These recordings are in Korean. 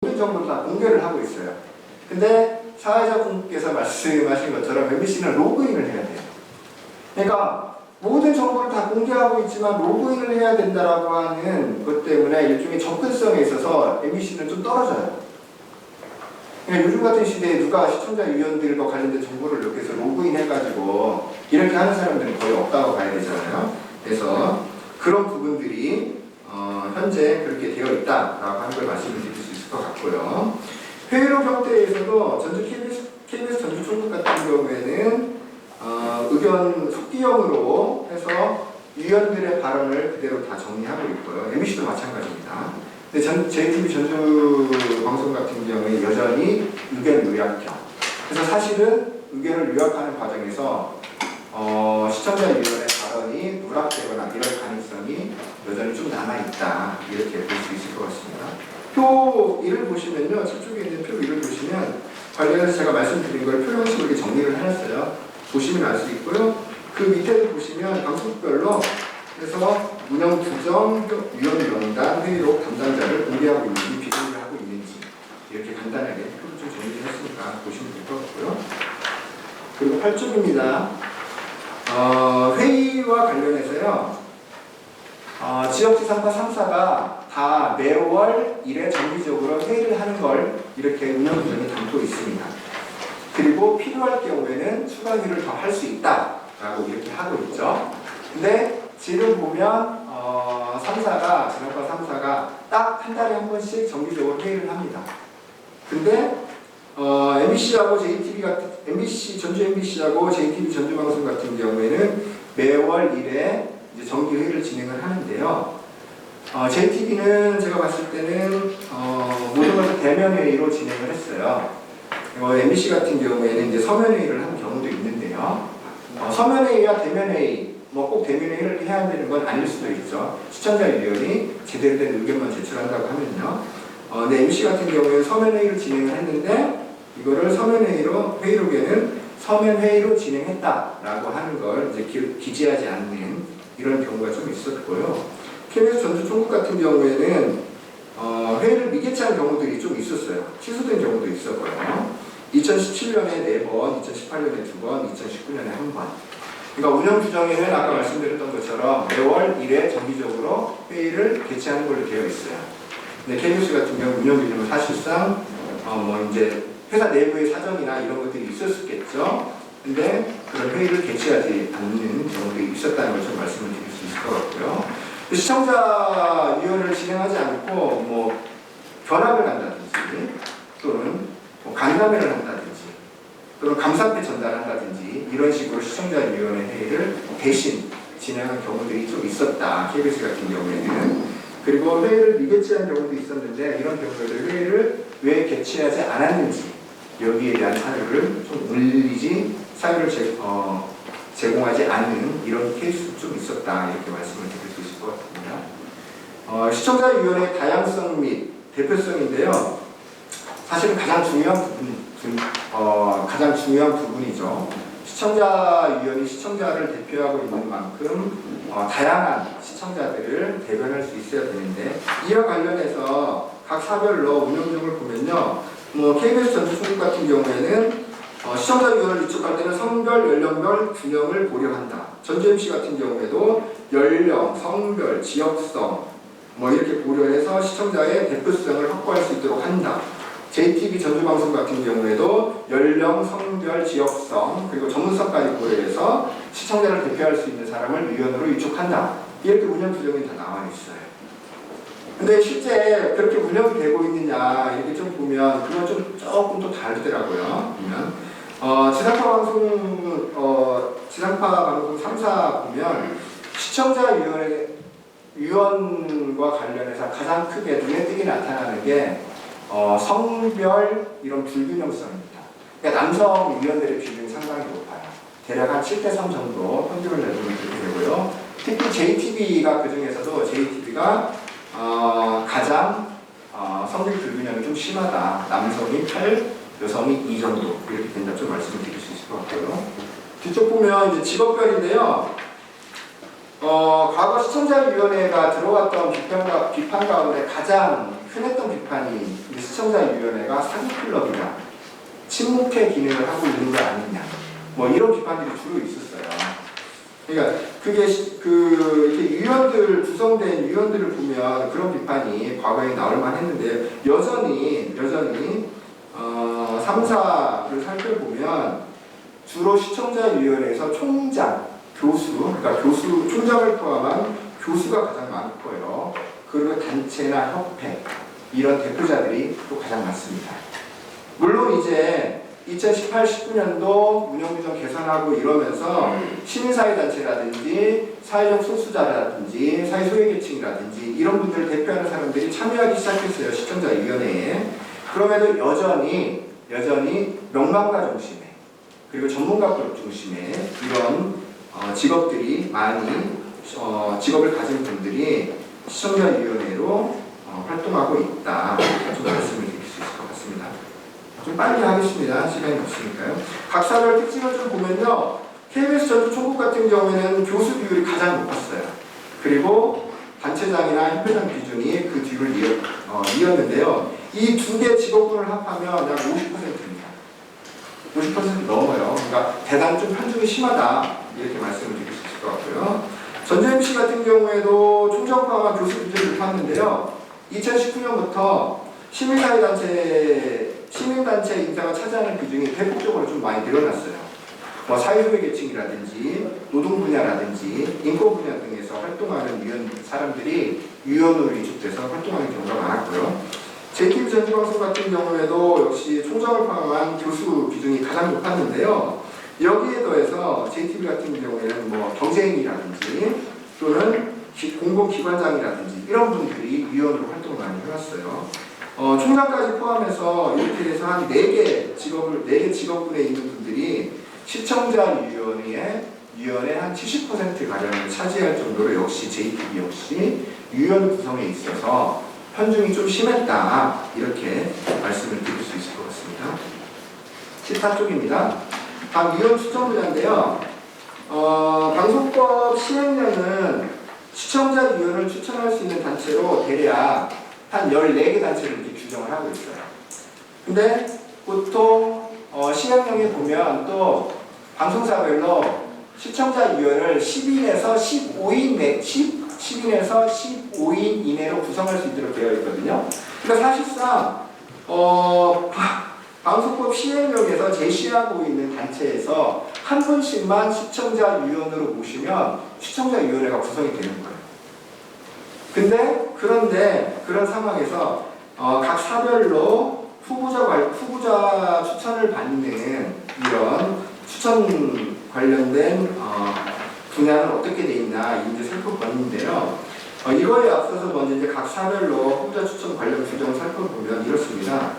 모든 정보를 다 공개를 하고 있어요. 근데 사회자분께서 말씀하신 것처럼 MBC는 로그인을 해야 돼요. 그러니까 모든 정보를 다 공개하고 있지만 로그인을 해야 된다라고 하는 것 때문에 일종의 접근성에 있어서 MBC는 좀 떨어져요. 그러니까 요즘 같은 시대에 누가 시청자 위원들과 관련된 정보를 여기서 로그인 해가지고 이렇게 하는 사람들은 거의 없다고 봐야 되잖아요. 그래서 그런 부분들이 현재 그렇게 되어 있다라고 하는 걸 말씀을 드릴 수 있을 것 같고요. 회의록 형태에서도 전주 KBS 전주 총국 같은 경우에는 의견 속기형으로 해서 위원들의 발언을 그대로 다 정리하고 있고요. MBC도 마찬가지입니다. 근데 JTB 전주 방송 같은 경우에 여전히 의견 요약형. 그래서 사실은 의견을 요약하는 과정에서 시청자위원회 발언이 누락되거나 이럴 가능성이 여전히 좀 남아있다. 이렇게 볼 수 있을 것 같습니다. 표 1을 보시면요. 저쪽에 있는 표 1을 보시면 관련해서 제가 말씀드린 걸 표 형식으로 이렇게 정리를 해놨어요. 보시면 알 수 있고요. 그 밑에도 보시면 방송별로 그래서 운영 규정, 위원 명단, 회의록 담당자를 공개하고 있는지 비공개하고 있는지 이렇게 간단하게 표를 좀 정리를 했으니까 보시면 될 것 같고요. 그리고 8쪽입니다. 회의와 관련해서요. 지역지상파 3사가 다 매월 1회 정기적으로 회의를 하는 걸 이렇게 운영규정에 담고 있습니다. 그리고 필요할 경우에는 추가 회의를 더 할 수 있다라고 이렇게 하고 있죠. 근데 지금 보면 3사가 지역파 3사가 딱 한 달에 한 번씩 정기적으로 회의를 합니다. 근데 MBC하고 JTB 같은 전주 MBC하고 JTB 전주 방송 같은 경우에는 매월 1회 이제 정기 회의를 진행을 하는데요. JTB는 제가 봤을 때는 모든 것을 대면 회의로 진행을 했어요. MBC 같은 경우에는 이제 서면 회의를 한 경우도 있는데요. 서면 회의와 대면 회의, 꼭 대면 회의를 해야 되는 건 아닐 수도 있죠. 시청자위원이 제대로 된 의견만 제출한다고 하면요. 근데 MBC 같은 경우에는 서면 회의를 진행을 했는데 이거를 서면 회의로 회의록에는 서면 회의로 진행했다라고 하는 걸 이제 기재하지 않는 이런 경우가 좀 있었고요. KBS 전주 총국 같은 경우에는 회의를 미개최한 경우들이 좀 있었어요. 취소된 경우도 있었고요. 2017년에 4번, 2018년에 2번, 2019년에 1번. 그러니까 운영 규정에는 아까 말씀드렸던 것처럼 매월 1회 정기적으로 회의를 개최하는 걸로 되어 있어요. 근데 KBS 같은 경우 운영 규정은 사실상 이제 회사 내부의 사정이나 이런 것들이 있었겠죠. 근데 그런 회의를 개최하지 않는 경우들이 있었다는 걸 좀 말씀을 드릴 수 있을 것 같고요. 시청자위원회를 진행하지 않고 견학을 간다든지 또는 간담회를 한다든지 또는 감사패 전달한다든지 이런 식으로 시청자위원회 회의를 대신 진행한 경우들이 좀 있었다. KBS 같은 경우에는. 그리고 회의를 미개최한 경우도 있었는데 이런 경우에는 회의를 왜 개최하지 않았는지 여기에 대한 사유를 좀 올리지 사유를 제공하지 않는 이런 케이스도 좀 있었다. 이렇게 말씀을 드릴 수 있을 것 같습니다. 시청자위원회의 다양성 및 대표성인데요. 사실은 가장 중요한 부분이죠. 시청자위원이 시청자를 대표하고 있는 만큼 다양한 시청자들을 대변할 수 있어야 되는데 이와 관련해서 각 사별로 운영중을 보면요. KBS 전주 총국 같은 경우에는 시청자위원을 위촉할 때는 성별, 연령별 균형을 고려한다. 전주 MC 같은 경우에도 연령, 성별, 지역성 이렇게 고려해서 시청자의 대표성을 확보할 수 있도록 한다. JTB 전주방송 같은 경우에도 연령, 성별, 지역성 그리고 전문성까지 고려해서 시청자를 대표할 수 있는 사람을 위원으로 위촉한다. 이렇게 운영 규정이 다 나와 있어요. 근데 실제 그렇게 운영이 되고 있느냐 이렇게 좀 보면 그건 좀 조금 또 다르더라고요. 보면 지상파 방송 3사 보면 시청자위원과 관련해서 가장 크게 눈에 띄게 나타나는 게 성별 이런 불균형성입니다. 그러니까 남성 위원들의 비중이 상당히 높아요. 대략 한 7대3 정도 평균을 내주면 그렇게 되고요. 특히 JTB가 그 중에서도 JTB가 가장 성별 불균형이 좀 심하다. 남성이 8, 여성이 2 정도 이렇게 된다 좀 말씀을 드릴 수 있을 것 같고요. 뒤쪽 보면 이제 직업별인데요. 과거 시청자위원회가 들어왔던 비판 가운데 가장 흔했던 비판이 시청자위원회가 사기클럽이다, 친목회 기능을 하고 있는 거 아니냐, 뭐 이런 비판들이 주로 있었어요. 그러니까 그게 이렇게 위원들 구성된 위원들을 보면 그런 비판이 과거에 나올 만했는데 여전히 3사를 살펴보면 주로 시청자위원회에서 총장, 교수, 그러니까 총장을 포함한 교수가 가장 많고요. 그리고 단체나 협회 이런 대표자들이 또 가장 많습니다. 물론 이제 2018, 19년도 운영규정 개선하고 이러면서 시민사회단체라든지 사회적 소수자라든지 사회소외계층이라든지 이런 분들을 대표하는 사람들이 참여하기 시작했어요. 시청자위원회에. 그럼에도 여전히 명망가 중심의 그리고 전문가 그룹 중심의 이런 직업들이 많이 직업을 가진 분들이 시청자위원회로 활동하고 있다. 좀 말씀을 드릴 수 있을 것 같습니다. 좀 빨리 하겠습니다. 시간이 없으니까요. 각 사별 특징을 좀 보면요. KBS 전주 총국 같은 경우에는 교수 비율이 가장 높았어요. 그리고 단체장이나 협회장 비중이 그 뒤를 이었는데요. 이 두 개 직업군을 합하면 약 50%입니다. 50% 넘어요. 그러니까 대단히 좀 편중이 심하다. 이렇게 말씀을 드릴 수 있을 것 같고요. 전주 MC 같은 경우에도 총장 포함한 교수 비중이 높았는데요. 2019년부터 시민단체 인사가 차지하는 비중이 대폭적으로 좀 많이 늘어났어요. 뭐 사회소외계층이라든지 노동 분야라든지 인권 분야 등에서 활동하는 사람들이 위원으로 위촉돼서 활동하는 경우가 많았고요. JTB 전주방송 같은 경우에도 역시 총장을 포함한 교수 비중이 가장 높았는데요. 여기에 더해서 JTB 같은 경우에는 뭐 경제인이라든지 또는 공공기관장이라든지 이런 분들이 위원으로 활동을 많이 해왔어요. 총장까지 포함해서 이렇게 해서 한 4개 직업군에 있는 분들이 시청자위원회 한 70%가량을 차지할 정도로 역시 JTB 역시 위원 구성에 있어서 편중이 좀 심했다. 이렇게 말씀을 드릴 수 있을 것 같습니다. 14쪽입니다. 다음 위원 추천 분야인데요. 방송법 시행령은 시청자위원을 추천할 수 있는 단체로 대략 한 14개 단체를 이렇게 규정을 하고 있어요. 근데 보통 시행령에 보면 또 방송사별로 시청자위원을 10인에서 15인 이내로 구성할 수 있도록 되어 있거든요. 그러니까 사실상 방송법 시행령에서 제시하고 있는 단체에서 한 분씩만 시청자위원으로 모시면 시청자위원회가 구성이 되는 거예요. 그런데 그런 상황에서 각 사별로 후보자 추천을 받는 이런 추천 관련된 분야는 어떻게 돼 있나 이제 살펴봤는데요. 이거에 앞서서 먼저 이제 각 사별로 후보자 추천 관련 규정을 살펴보면 이렇습니다.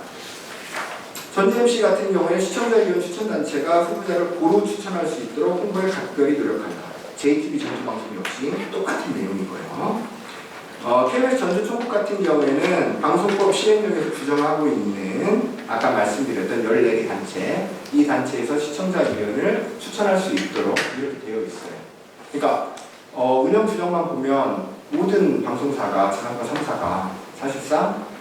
전주 MC 같은 경우에 시청자위원 추천단체가 후보자를 고루 추천할 수 있도록 홍보에 각별히 노력한다. JTB 전주방송 역시 똑같은 내용이고요. KBS 전주 총국 같은 경우에는 방송법 시행령에서 규정하고 있는 아까 말씀드렸던 14개 단체, 이 단체에서 시청자위원을 추천할 수 있도록 이렇게 되어 있어요. 그러니까 운영 규정만 보면 모든 방송사가 지상파 3사가 사실상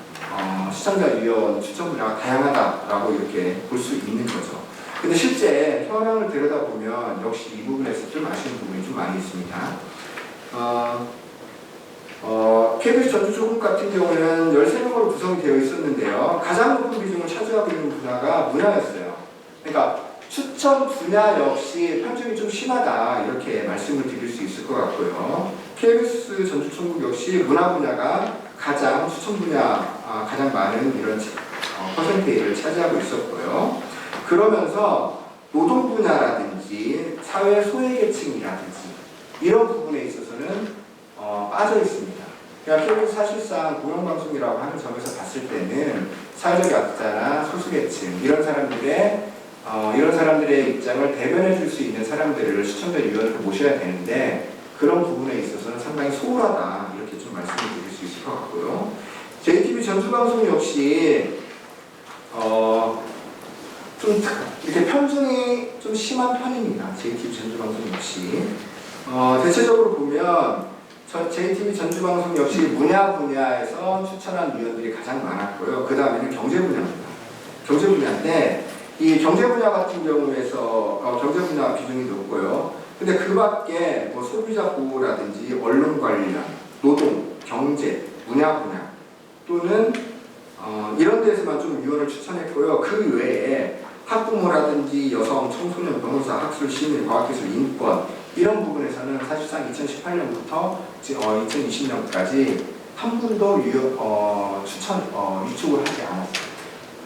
시청자위원 추천 분야가 다양하다라고 이렇게 볼 수 있는 거죠. 근데 실제 현황을 들여다보면 역시 이 부분에서 좀 아쉬운 부분이 좀 많이 있습니다. KBS 전주 총국 같은 경우는 13명으로 구성이 되어 있었는데요. 가장 높은 비중을 차지하고 있는 분야가 문화였어요. 그러니까 추천 분야 역시 편중이 좀 심하다 이렇게 말씀을 드릴 수 있을 것 같고요. KBS 전주 총국 역시 문화 분야가 가장 추천 분야 가장 많은 이런 퍼센테이지를 차지하고 있었고요. 그러면서 노동 분야라든지 사회 소외계층이라든지 이런 부분에 있어서는 빠져 있습니다. 그러니까 KBS 사실상 공영방송이라고 하는 점에서 봤을 때는 사회적 약자나 소수계층 이런 사람들의 입장을 대변해 줄 수 있는 사람들을 시청자위원으로 모셔야 되는데 그런 부분에 있어서는 상당히 소홀하다 이렇게 좀 말씀을 드릴 수 있을 것 같고요. JTB 전주방송 역시 좀 이렇게 편중이 좀 심한 편입니다. JTB 전주방송 역시 대체적으로 보면 JTBC 전주방송 역시 분야에서 추천한 위원들이 가장 많았고요. 그 다음에는 경제 분야입니다. 경제 분야인데 이 경제 분야 같은 경우에서 경제 분야 비중이 높고요. 근데 그 밖에 뭐 소비자 보호라든지 언론 관련, 노동, 경제, 문화 분야 또는 이런 데서만 좀 위원을 추천했고요. 그 외에 학부모라든지 여성, 청소년, 변호사, 학술, 시민, 과학기술, 인권 이런 부분에서는 사실상 2018년부터 2020년까지 한 분도 위축을 하지 않았어요.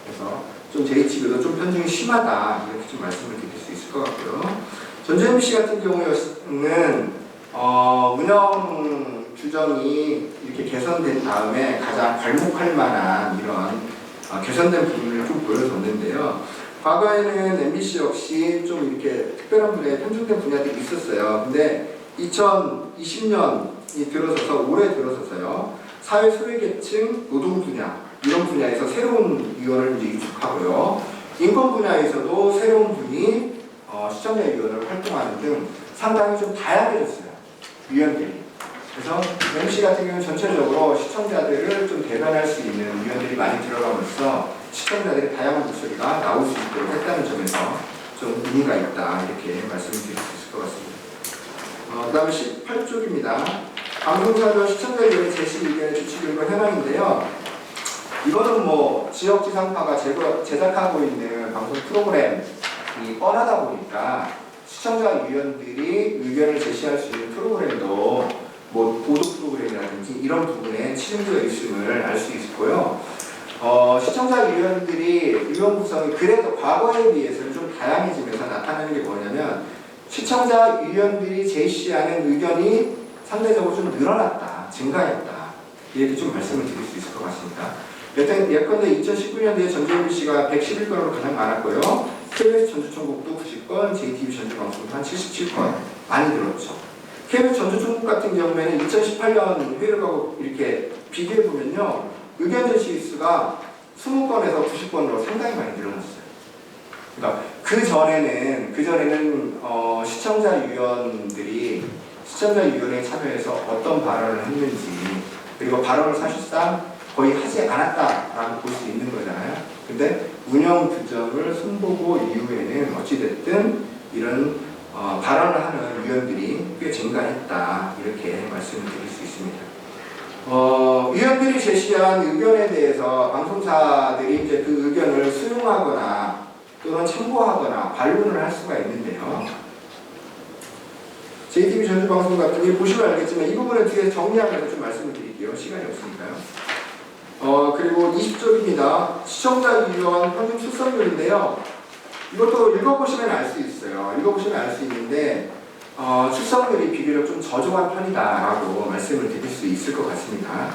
그래서 좀 JTBC도 좀 편중이 심하다 이렇게 좀 말씀을 드릴 수 있을 것 같고요. 전주 MBC 같은 경우는 운영 규정이 이렇게 개선된 다음에 가장 발목할 만한 이런 개선된 부분을 좀 보여줬는데요. 과거에는 MBC 역시 좀 이렇게 특별한 분야에 편중된 분야들이 있었어요. 근데 2020년이 들어서서 올해 들어서서요. 사회 소외계층, 노동 분야 이런 분야에서 새로운 위원을 이제 유축하고요. 인권 분야에서도 새로운 분이 시청자위원을 활동하는 등 상당히 좀 다양해졌어요. 위원들이. 그래서 MC 같은 경우는 전체적으로 시청자들을 좀 대변할 수 있는 위원들이 많이 들어가면서 시청자들의 다양한 목소리가 나올 수 있도록 했다는 점에서 좀 의미가 있다 이렇게 말씀을 드릴 수 있을 것 같습니다. 그 다음에 18쪽입니다. 방송사별 시청자위원회 제시 의견의 주치의견과 현황인데요. 이거는 뭐 지역지상파가 제작하고 있는 방송 프로그램이 뻔하다 보니까 시청자위원들이 의견을 제시할 수 있는 프로그램도 뭐 보도 프로그램이라든지 이런 부분에 치중되어 있음을 알 수 있고요. 시청자위원들이 위원 구성이 그래도 과거에 비해서는 좀 다양해지면서 나타나는 게 뭐냐면 시청자위원들이 제시하는 의견이 상대적으로 좀 늘어났다, 증가했다 이렇게 좀 말씀을 드릴 수 있을 것 같습니다. 예컨대 2019년도에 전주 MBC가 111건으로 가장 많았고요. KBS 전주총국도 90건, JTBC 전주방송도 한 77건 많이 늘었죠. KBS 전주총국 같은 경우에는 2018년 회의를 가고 이렇게 비교해보면요. 의견 제시 수가 20건에서 90건으로 상당히 많이 늘어났어요. 그러니까 그 전에는 시청자위원회에 참여해서 어떤 발언을 했는지 그리고 발언을 사실상 거의 하지 않았다라고 볼 수 있는 거잖아요. 근데 운영 규정을 손보고 이후에는 어찌됐든 이런 발언을 하는 위원들이 꽤 증가했다 이렇게 말씀을 드릴 수 있습니다. 위원들이 제시한 의견에 대해서 방송사들이 이제 그 의견을 수용하거나 또는 참고하거나 반론을 할 수가 있는데요. JTBC 전주방송 같은 경우 보시면 알겠지만 이 부분을 뒤에 정리하면서 좀 말씀을 드릴게요. 시간이 없으니까요. 그리고 20쪽입니다. 시청자위원 평균 출석률인데요. 이것도 읽어보시면 알 수 있어요. 읽어보시면 알 수 있는데 출석률이 비교적 좀 저조한 편이다라고 말씀을 드릴 수 있을 것 같습니다.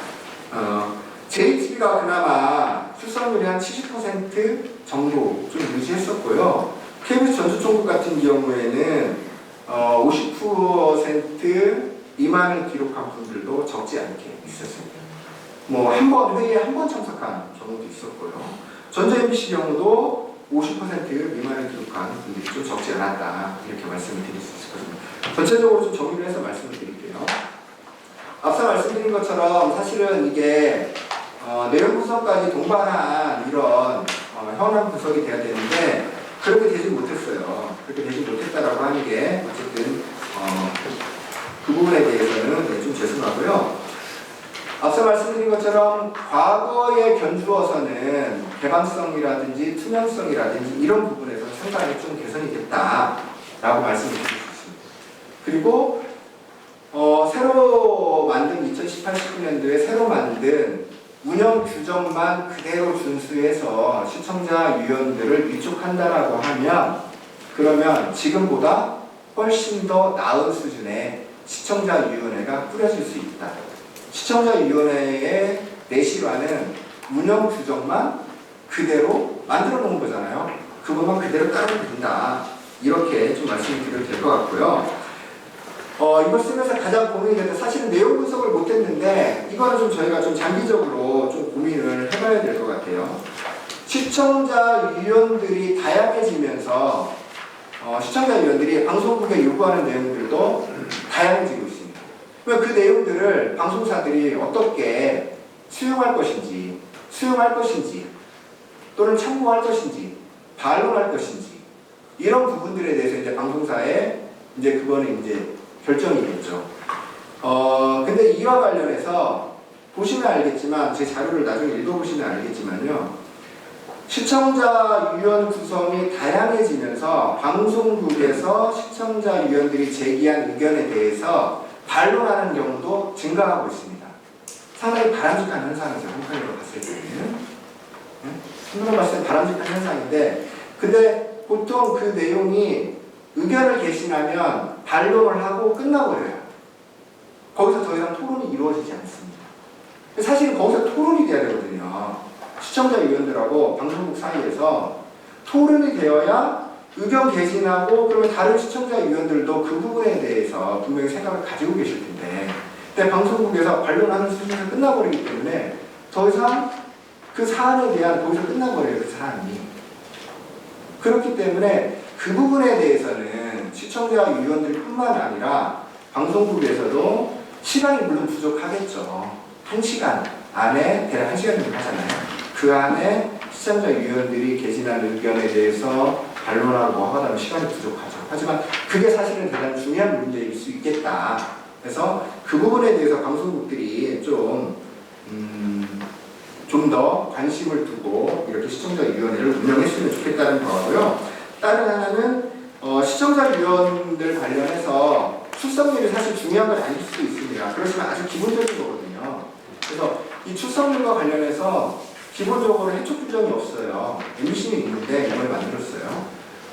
JTBC가 그나마 출석률이 한 70% 정도 좀 유지했었고요. KBS 전주총국 같은 경우에는 50% 미만을 기록한 분들도 적지 않게 있었습니다. 뭐 회의에 한 번 참석한 경우도 있었고요. 전주 MBC 경우도 50% 미만을 기록한 분들이 좀 적지 않았다 이렇게 말씀을 드릴 수 있을 것입니다. 전체적으로 좀 정리를 해서 말씀을 드릴게요. 앞서 말씀드린 것처럼 사실은 이게 내용 분석까지 동반한 이런 현황 분석이 돼야 되는데 그렇게 되지 못했어요. 그렇게 되지 못했다라고 하는 게 어쨌든 그 부분에 대해서는 좀 죄송하고요. 앞서 말씀드린 것처럼 과거에 견주어서는 개방성이라든지 투명성이라든지 이런 부분에서 상당히 좀 개선이 됐다라고 말씀을 드릴 수 있습니다. 그리고 새로 만든 2018-19년도에 새로 만든 운영 규정만 그대로 준수해서 시청자위원들을 위촉한다라고 하면 그러면 지금보다 훨씬 더 나은 수준의 시청자위원회가 꾸려질 수 있다. 시청자위원회의 내실화는 운영 규정만 그대로 만들어 놓은 거잖아요. 그것만 그대로 따르면 된다. 이렇게 좀 말씀을 드려도 될 것 같고요. 이걸 쓰면서 가장 고민이 되는데 사실은 내용 분석을 못했는데 이거는 좀 저희가 좀 장기적으로 좀 고민을 해봐야 될 것 같아요. 시청자위원들이 다양해지면서 시청자위원들이 방송국에 요구하는 내용들도 다양해지고 있습니다. 그 내용들을 방송사들이 어떻게 수용할 것인지 또는 참고할 것인지 반론할 것인지 이런 부분들에 대해서 이제 방송사의 이제 그거는 이제 결정이겠죠. 근데 이와 관련해서 보시면 알겠지만 제 자료를 나중에 읽어보시면 알겠지만요. 시청자 위원 구성이 다양해지면서 방송국에서 시청자 위원들이 제기한 의견에 대해서 반론하는 경우도 증가하고 있습니다. 상당히 바람직한 현상이죠. 한편으로 봤을 때는. 한편으로 봤을 때 바람직한 현상인데 근데 보통 그 내용이 의견을 개진하면 반론을 하고 끝나버려요. 거기서 더 이상 토론이 이루어지지 않습니다. 사실은 거기서 토론이 돼야 되거든요. 시청자위원들하고 방송국 사이에서 토론이 되어야 의견 개진하고 그러면 다른 시청자위원들도 그 부분에 대해서 분명히 생각을 가지고 계실 텐데 근데 방송국에서 반론하는 수준에서 끝나버리기 때문에 더 이상 그 사안에 대한 거기서 끝나버려요. 그 사안이. 그렇기 때문에 그 부분에 대해서는 시청자위원들 뿐만 아니라 방송국에서도 시간이 물론 부족하겠죠. 1시간 안에 대략 1시간 정도 하잖아요. 그 안에 시청자위원들이 개진한 의견에 대해서 반론하고 뭐 하다 보면 시간이 부족하죠. 하지만 그게 사실은 대단히 중요한 문제일 수 있겠다. 그래서 그 부분에 대해서 방송국들이 좀 더 관심을 두고 이렇게 시청자위원회를 운영했으면 좋겠다는 거고요. 다른 하나는 시청자위원들 관련해서 출석률이 사실 중요한 건 아닐 수도 있습니다. 그렇지만 아주 기본적인 거거든요. 그래서 이 출석률과 관련해서 기본적으로 해촉 규정이 없어요. MBC는 있는데 이번에 만들었어요.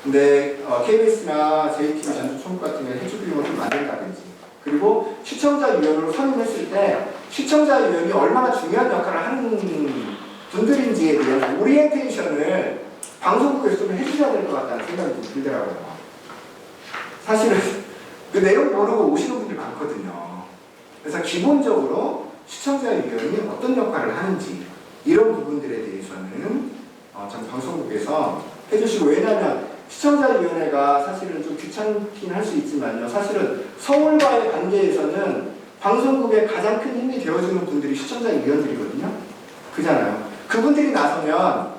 근데 KBS나 JTBC 전주총국 같은 경우에 해촉 규정을 좀 만든다든지 그리고 시청자위원으로 선임했을 때 시청자위원이 얼마나 중요한 역할을 하는 분들인지에 대한 오리엔테이션을 방송국에서 좀 해주셔야 될 것 같다는 생각이 좀 들더라고요. 사실은 그 내용 모르고 오시는 분들이 많거든요. 그래서 기본적으로 시청자위원이 어떤 역할을 하는지 이런 부분들에 대해서는 전 방송국에서 해주시고 왜냐하면 시청자위원회가 사실은 좀 귀찮긴 할 수 있지만요. 사실은 서울과의 관계에서는 방송국의 가장 큰 힘이 되어주는 분들이 시청자위원들이거든요. 그잖아요. 그분들이 나서면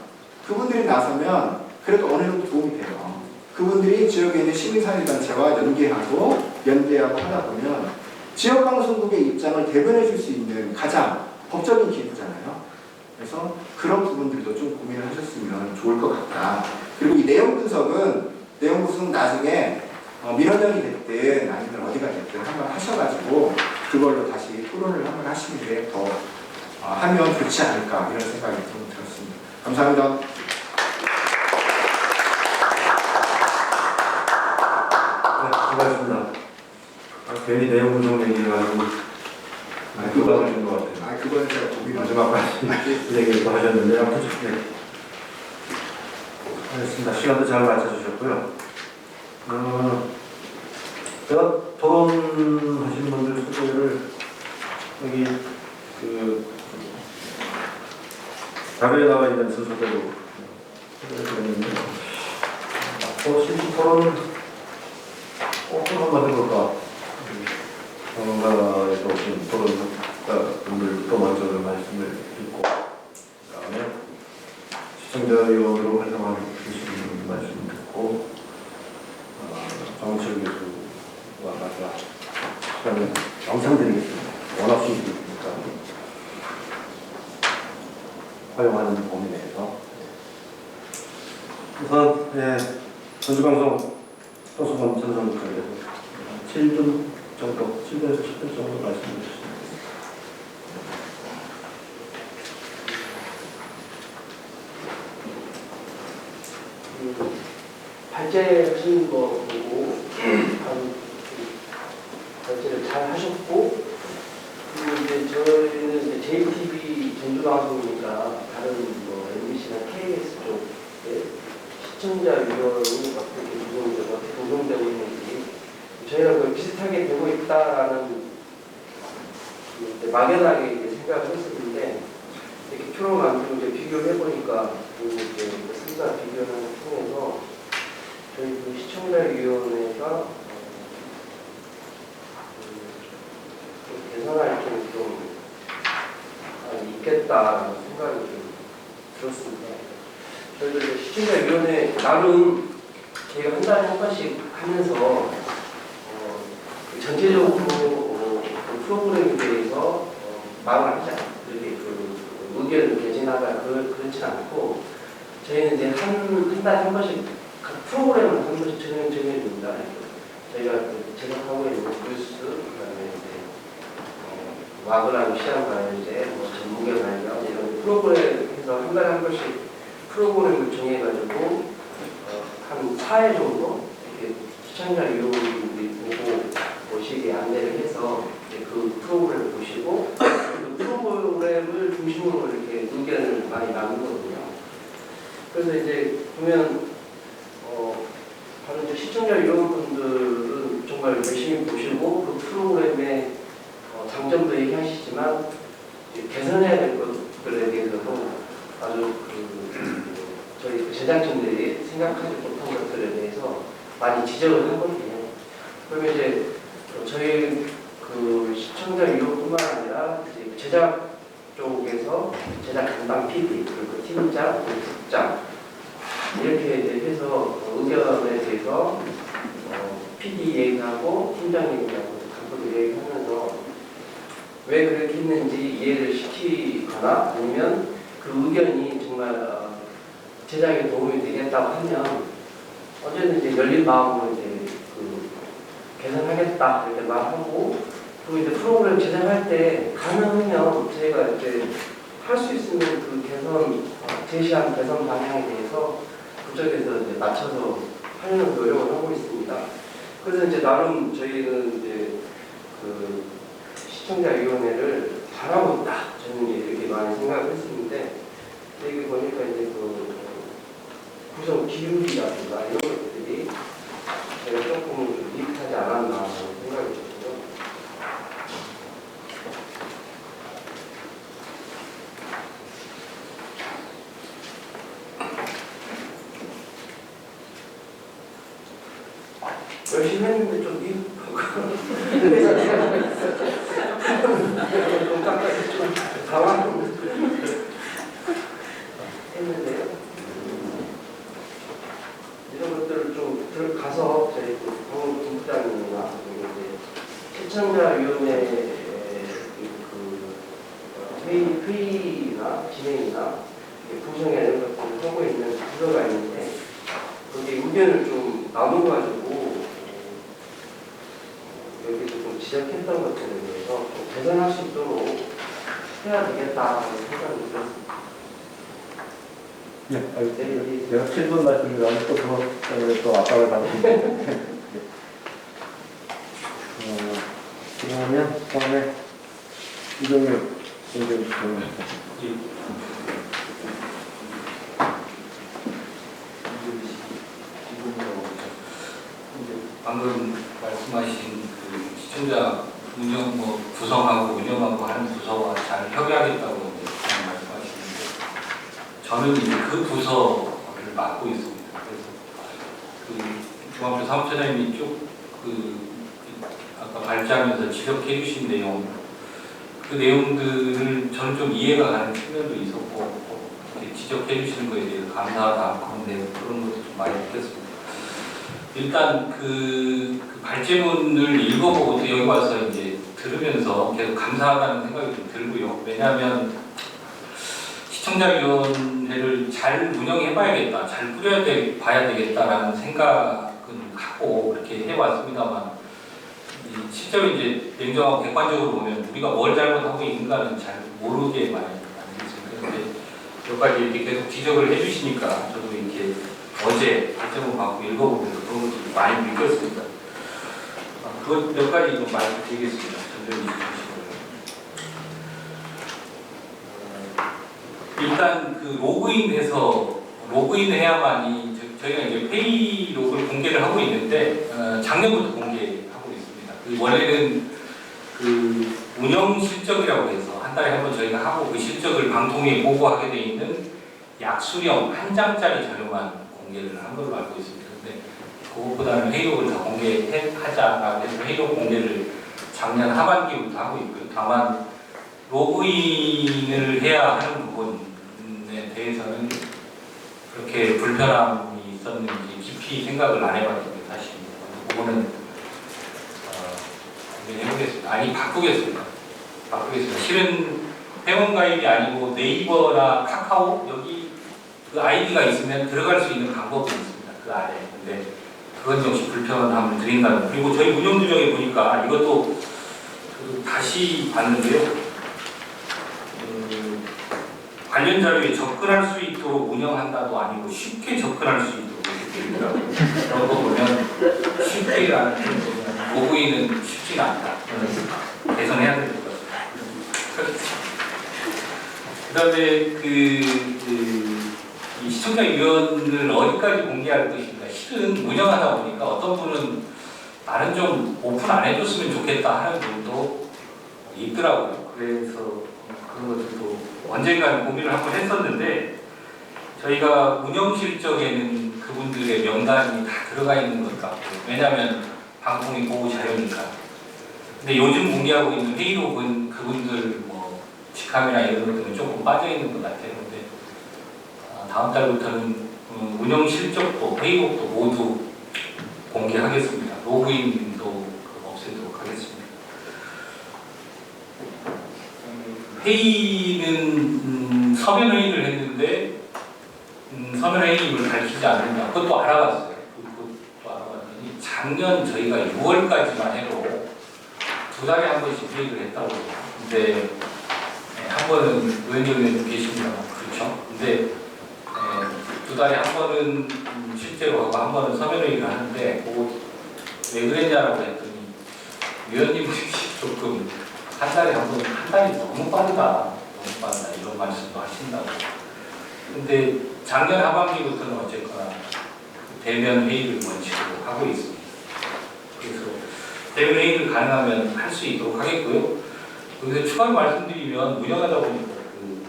그래도 어느 정도 도움이 돼요. 그분들이 지역에 있는 시민사회단체와 연계하고 하다 보면 지역방송국의 입장을 대변해 줄 수 있는 가장 법적인 기구잖아요. 그래서 그런 부분들도 좀 고민을 하셨으면 좋을 것 같다. 그리고 이 내용 분석은 나중에 민원연이 됐든 아니면 어디가 됐든 한번 하셔가지고 그걸로 다시 토론을 한번 하시는 게 더 하면 좋지 않을까 이런 생각이 좀 들었습니다. 감사합니다. 수고하셨습니다. 괜히 내용 분석 얘기해가지고 그거는 것 같아요. 그거는 제가 고민 마지막까지 얘기를 하셨는데 아무튼 알겠습니다. 시간도 잘 맞춰주셨고요. 제가 토론하시는 분들 소개를 여기 자료에 나와 있는 순서대로 해드렸는데 실시 토론을 꼭 한번 해볼까? 전문가에서 오신 토론분들부터 먼저 말씀을 듣고 그다음에 시청자위원으로 활동하는 분들 말씀 듣고 정철 교수와 마지막 시간을 영상 드리겠습니다. 워낙 수고하셨으니까 활용하는 범위 내에서 우선 전주방송 소수본 전선부터 7분 정도, 7분에서 10분 정도 말씀해 주시면 되겠습니다. 발제하신 거 보고 발제를 잘 하셨고 그리고 이제 저희는 이제 JTB 전주방송이니까 다른 뭐 MBC나 KBS 쪽에 시청자 위원이 어떻게 구성되고 있는지 저희가 그 비슷하게 되고 있다라는 막연하게 이제 생각을 했었는데 이렇게 토론만큼 이제 비교를 해보니까 이제 상사 비교를 통해서 저희 그 시청자위원회가 좋겠다라는 생각이 좀 들었습니다. 저희도 이제 시청자위원회 나름 저희가 한 달에 한 번씩 하면서 전체적으로 그 프로그램에 대해서 말을 하지 않고 그렇게 그 의견을 개진하다 그렇진 않고 저희는 이제 한 달에 한 번씩 각 프로그램을 한 번씩 정해줍니다. 저희가 제작하고 있는 뉴스, 그다음에 이제 와그라고 시험 관련제, 뭐 전문가 관련 이런 프로그램에서 한 달에 한 번씩 프로그램을 정해가지고 한 4회 정도 이렇게 시청자 유료분들이 보고 오시게 안내를 해서 이제 그 프로그램을 보시고 그 프로그램을 중심으로 이렇게 의견을 많이 나누거든요. 그래서 이제 보면 바로 이제 시청자 유료분들은 정말 열심히 보시고 그 프로그램의 장점도 얘기하시지만 개선해야 될 것들에 대해서도 아주 저희 그 제작진들이 생각하지 못한 것들에 대해서 많이 지적을 하거든요. 그러면 이제 저희 그 시청자 유료뿐만 아니라 이제 제작 쪽에서 제작 담당 PD 그리고 팀장, 국장 이렇게 이제 해서 의견에 대해서 PD 얘기하고 팀장 얘기하고 감독 얘기하면서 왜 그렇게 했는지 이해를 시키거나 아니면 그 의견이 정말 제작에 도움이 되겠다고 하면 언제든지 열린 마음으로 이제 그 개선하겠다 이렇게 말하고 그리고 이제 프로그램 제작할 때 가능하면 저희가 이제 할 수 있으면 그 개선 제시한 개선 방향에 대해서 그쪽에서 이제 맞춰서 하려는 노력을 하고 있습니다. 그래서 이제 나름 저희는 이제 그 시청자위원회를 잘하고 있다. 저는 이제 이렇게 많이 생각을 했었는데 여기 보니까 이제 그 구성 기율이라든가 이런 것들이 제가 조금 미흡하지 않았나 하는 생각이 들고요. 열심히 했는데 좀 미흡하고 좀 당황 했는데요. 이런 것들을 좀 들어가서 저희 그 본부장님이나 시청자위원회 그 회의나 진행이나 구성에 이런 것들을 하고 있는 부서가 있는데 거기에 의견을 좀 나눠가지고 여기서 좀 지적했던 것들에 대해서 좀 개선할 수 있도록 해야 되겠다는 생각이 들었습니다. 예, 알겠습니다. 제가 7분 말씀드리면 또 그거 또 압박을 받으시는데 그러면 다음에 이정현 선생님 방금 말씀하신 그 시청자 운영 구성하고 운영하고 하는 부서와 잘 협의하겠다고 말씀하시는데 저는 이제 그 부서를 맡고 있습니다. 그래서 그 중앙표 사무처장님이 쭉 아까 발제하면서 지적해 주신 내용 그 내용들을 저는 좀 이해가 가는 측면도 있었고 이렇게 지적해 주시는 거에 대해서 감사하다 그런 것도 좀 많이 느꼈습니다. 일단 그 발제문을 읽어보고 또 여기 와서 이제 들으면서 계속 감사하다는 생각이 좀 들고요. 왜냐하면 시청자위원회를 잘 운영해봐야겠다, 잘 꾸려봐야 되겠다라는 생각은 하고 그렇게 해왔습니다만 실제로 이제 냉정하고 객관적으로 보면 우리가 뭘 잘못하고 있는가는 잘 모르게 많이 만들었습니다. 그런데 몇 가지 이렇게 계속 지적을 해주시니까 저도 이렇게 어제 발제문 받고 읽어보면서 그런 것도 많이 느꼈습니다. 그것 몇 가지 좀 말씀드리겠습니다. 전전히 주시고요. 일단 그 로그인해야만이 저희가 이제 페이록을 공개를 하고 있는데 작년부터 공개하고 있습니다. 원래는 그 운영 실적이라고 해서 한 달에 한 번 저희가 하고 그 실적을 방통위에 보고하게 돼 있는 약수령 한 장짜리 자료만 공개를 한 걸로 알고 있습니다. 근데 그것보다는 회의록을 다 공개하자라고 해서 회의록 공개를 작년 하반기부터 하고 있고요. 다만 로그인을 해야 하는 부분에 대해서는 그렇게 불편함이 있었는지 깊이 생각을 안 해봤습니다. 사실입니다. 그거는 해보겠습니다. 아니 바꾸겠습니다. 실은 회원가입이 아니고 네이버나 카카오 여기 그 아이디가 있으면 들어갈 수 있는 방법이 있습니다. 그 안에. 근데 그건 역시 불편함을 드린다는. 그리고 저희 운영 규정에 보니까 이것도 다시 봤는데요. 관련 자료에 접근할 수 있도록 운영한다도 아니고 쉽게 접근할 수 있도록 이렇게 되더라고요. 그런 거 보면 쉽게라는 뜻은 로그인은 쉽지가 않다. 개선해야 될 것 같습니다. 그 다음에 이 시청자 위원을 어디까지 공개할 것인가. 실은 운영하다 보니까 어떤 분은 나는 좀 오픈 안 해줬으면 좋겠다 하는 분도 있더라고요. 그래서 그런 것들도 언젠가는 고민을 한번 했었는데 저희가 운영 실적에는 그분들의 명단이 다 들어가 있는 것 같고 왜냐하면 방송이 보호 자료니까. 근데 요즘 공개하고 있는 회의록은 그분들 뭐 직함이나 이런 것들은 조금 빠져 있는 것 같아요. 근데 다음 달부터는 운영 실적도 회의록도 모두 공개하겠습니다. 로그인도 없애도록 하겠습니다. 회의는 서면 회의를 했는데 서면 회의임을 밝히지 않는다. 그것도 알아봤어요. 그것도 알아봤더니 작년 저희가 6월까지만 해도 2달에 한 번씩 회의를 했다고 해요. 근데 한 번은 의원님이 계십니다. 그렇죠? 근데 2달에 한 번은 실제로 하고 한 번은 서면 회의를 하는데 그거 왜 그랬냐라고 했더니 위원님이 조금 한 달에 한 달이 너무 빠르다 이런 말씀도 하신다고. 근데 작년 하반기부터는 어쨌거나 대면 회의를 원칙으로 하고 있습니다. 그래서 대면 회의를 가능하면 할 수 있도록 하겠고요. 여기서 추가로 말씀드리면 운영하다 보니까 그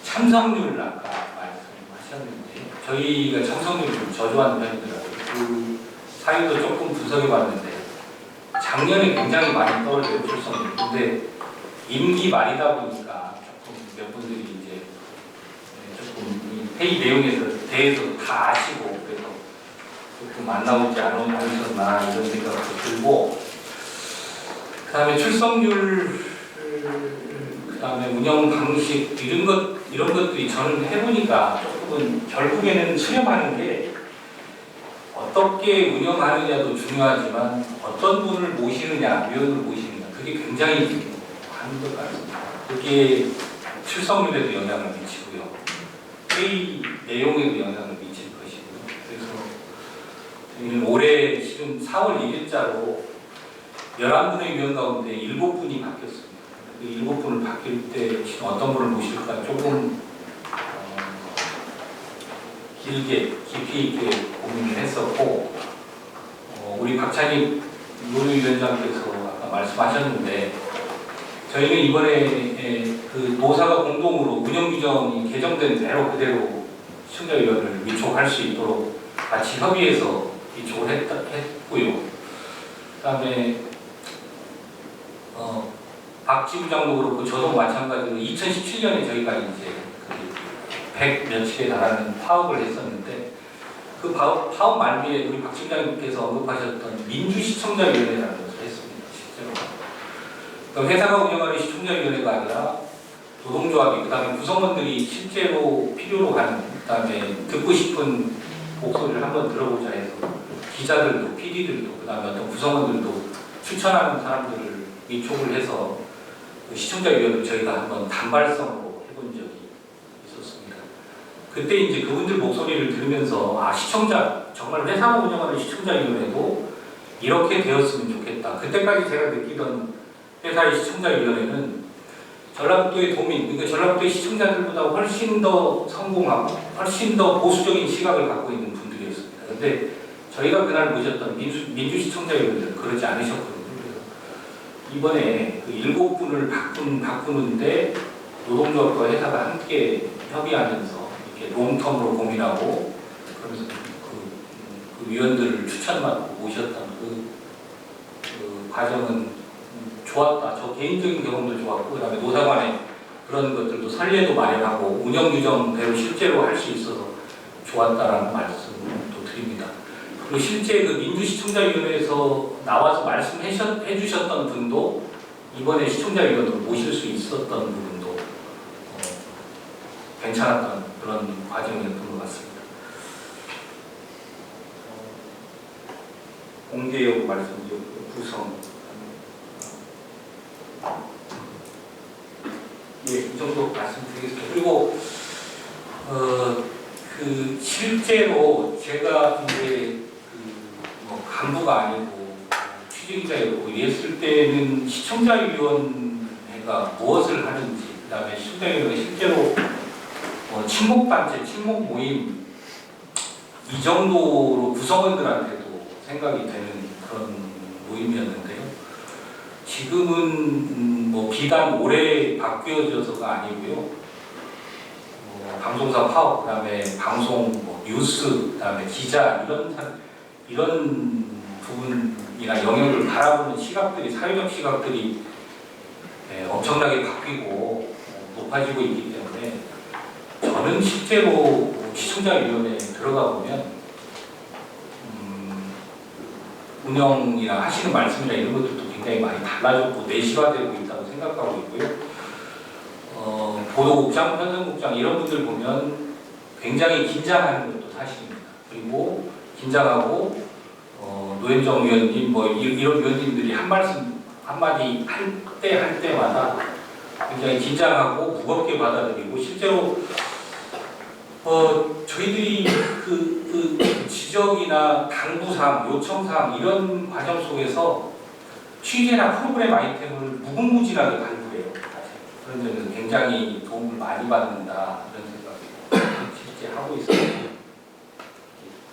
참석률 아까 말씀하셨는데 저희가 참석률을 좀 저조한 편이더라고요. 그 사유도 조금 분석해봤는데 작년에 굉장히 많이 떨어져요, 출석률. 근데 임기 말이다 보니까 조금 몇 분들이 이제 조금 회의 내용에 대해서 다 아시고 그래서 조금 안 나오지 않으셨나 이런 생각도 들고 그 다음에 출석률 그 다음에 운영 방식 이런 것들이 저는 해보니까 조금은 결국에는 수렴하는 게 어떻게 운영하느냐도 중요하지만 어떤 분을 모시느냐, 위원을 모시느냐 그게 굉장히 중요한 것 같습니다. 그게 출석률에도 영향을 미치고요. 회의 내용에도 영향을 미칠 것이고요. 그래서 저희는 올해 실은 4월 1일자로 11분의 위원 가운데 7분이 바뀌었습니다. 그 7분을 바뀔 때 어떤 분을 모실까 조금 길게 깊이 있게 고민을 했었고 우리 박찬익 노조위원장께서 아까 말씀하셨는데 저희는 이번에 그 노사가 공동으로 운영 규정이 개정된 대로 그대로 시청자위원회를 위촉할 수 있도록 같이 협의해서 위촉을 했고요. 그다음에 박 지부장도 그렇고 저도 마찬가지로 2017년에 저희가 이제 100 며칠에 달하는 파업을 했었는데 그 파업 말미에 우리 박 지부장님께서 언급하셨던 민주시청자위원회라는 것을 했습니다. 실제로. 그러니까 회사가 운영하는 시청자위원회가 아니라 노동조합이 그다음에 구성원들이 실제로 필요로 하는 그다음에 듣고 싶은 목소리를 한번 들어보자 해서 기자들도 PD들도 그다음에 어떤 구성원들도 추천하는 사람들을 위촉을 해서 그 시청자위원회를 저희가 한번 단발성으로 해본 적이 있었습니다. 그때 이제 그분들 목소리를 들으면서 시청자 정말 회사가 운영하는 시청자위원회도 이렇게 되었으면 좋겠다. 그때까지 제가 느끼던 회사의 시청자위원회는 전라북도의 도민, 그러니까 전라북도의 시청자들보다 훨씬 더 성공하고 훨씬 더 보수적인 시각을 갖고 있는 분들이었습니다. 그런데 저희가 그날 모셨던 민주시청자위원회는 그러지 않으셨거든요. 그래서 이번에 그 7분을 바꾸는데 노동조합과 회사가 함께 협의하면서 이렇게 롱텀으로 고민하고 그러면서 그 위원들을 추천받고 모셨던 그 과정은 좋았다. 저 개인적인 경험도 좋았고 그다음에 노사관의 그런 것들도 선례도 마련하고 운영 규정대로 실제로 할 수 있어서 좋았다라는 말씀도 드립니다. 그리고 실제 그 민주시청자위원회에서 나와서 말씀해 주셨던 분도 이번에 시청자위원으로 모실 수 있었던 부분도 괜찮았던 그런 과정이었던 것 같습니다. 공개역 말씀드렸고 구성 예, 이 정도 말씀드리겠습니다. 그리고 그 실제로 제가 이제 뭐 간부가 아니고 취재기자였고 이랬을 때는 시청자위원회가 무엇을 하는지, 그다음에 시청자위원회가 실제로 친목단체, 친목 모임 이 정도로 구성원들한테도 생각이 되는 그런 모임이었는데요. 지금은 뭐 비단 오래 바뀌어져서가 아니고요. 방송사 파업, 그다음에 방송 뭐 뉴스, 그다음에 기자 이런 부분이나 영역을 바라보는 시각들이 사회적 시각들이 엄청나게 바뀌고 높아지고 있기 때문에 저는 실제로 시청자위원회에 들어가 보면 운영이나 하시는 말씀이나 이런 것들도 굉장히 많이 달라졌고 내시화되고 있다고 생각하고 있고요. 보도국장, 편성국장 이런 분들 보면 굉장히 긴장하는 것도 사실입니다. 그리고 긴장하고 노현정 위원님 뭐 이런 위원님들이 한 말씀 한마디 할 때마다 굉장히 긴장하고 무겁게 받아들이고 실제로 저희들이 그 지적이나 당부사항, 요청사항 이런 과정 속에서 취재나 프로그램 아이템을 무궁무진하게 발굴해요. 그런 점에서 굉장히 도움을 많이 받는다 이런 생각을 실제 하고 있습니다.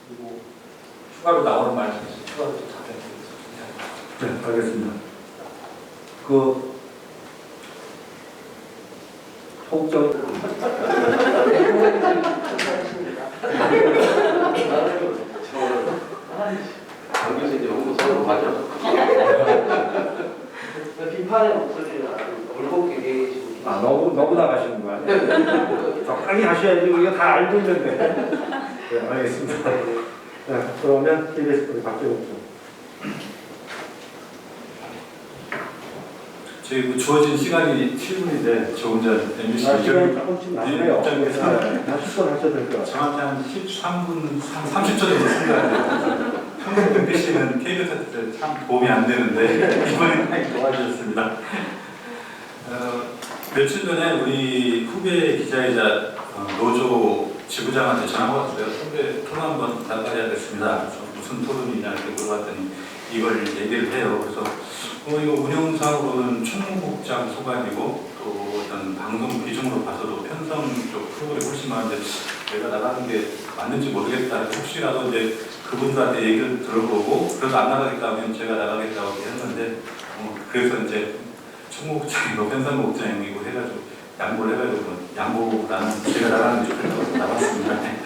그리고 추가로 나오는 말씀에서 추가로 답변드리겠습니다. 네, 알겠습니다. 그 소극적 여기서 이제 너무 서로 맞아. 비판의 목소리를 올곧게 내시고. 너무 나가시는 거 아니에요? 적당히 하셔야지. 우리가 다 알고 있는데. 네, 알겠습니다. 네, 그러면 KBS 우리 박재욱 좀. 저희 그 주어진 시간이 7분인데 저 혼자 MBC 시간이 조금씩 남네요. 입장에서 한 10분 하셔도 될 것 같아요. 정확히 한 13분, 30초 정도 생각해요. 평균 MBC는 KBS한테 참 도움이 안 되는데 이번엔 많이 도와주셨습니다. 며칠 전에 우리 후배 기자이자 노조 지부장한테 전화가 왔어요. 선배 토론 한번 나가야겠습니다. 무슨 토론이냐 이렇게 물어봤더니 이걸 얘기를 해요. 그래서 이거 운영상으로는 총무국장 소관이고 또 어떤 방송 비중으로 봐서도 편성 쪽 프로그램이 훨씬 많은데 내가 나가는 게 맞는지 모르겠다. 혹시라도 이제 그분들한테 얘기를 들어보고 그래서 안 나가겠다 하면 제가 나가겠다고 했는데 그래서 이제 총무국장이고 편성국장이고 해가지고 양보를 해가지고 양보라는 제가 나가는 게 좋겠다고 나갔습니다. 네,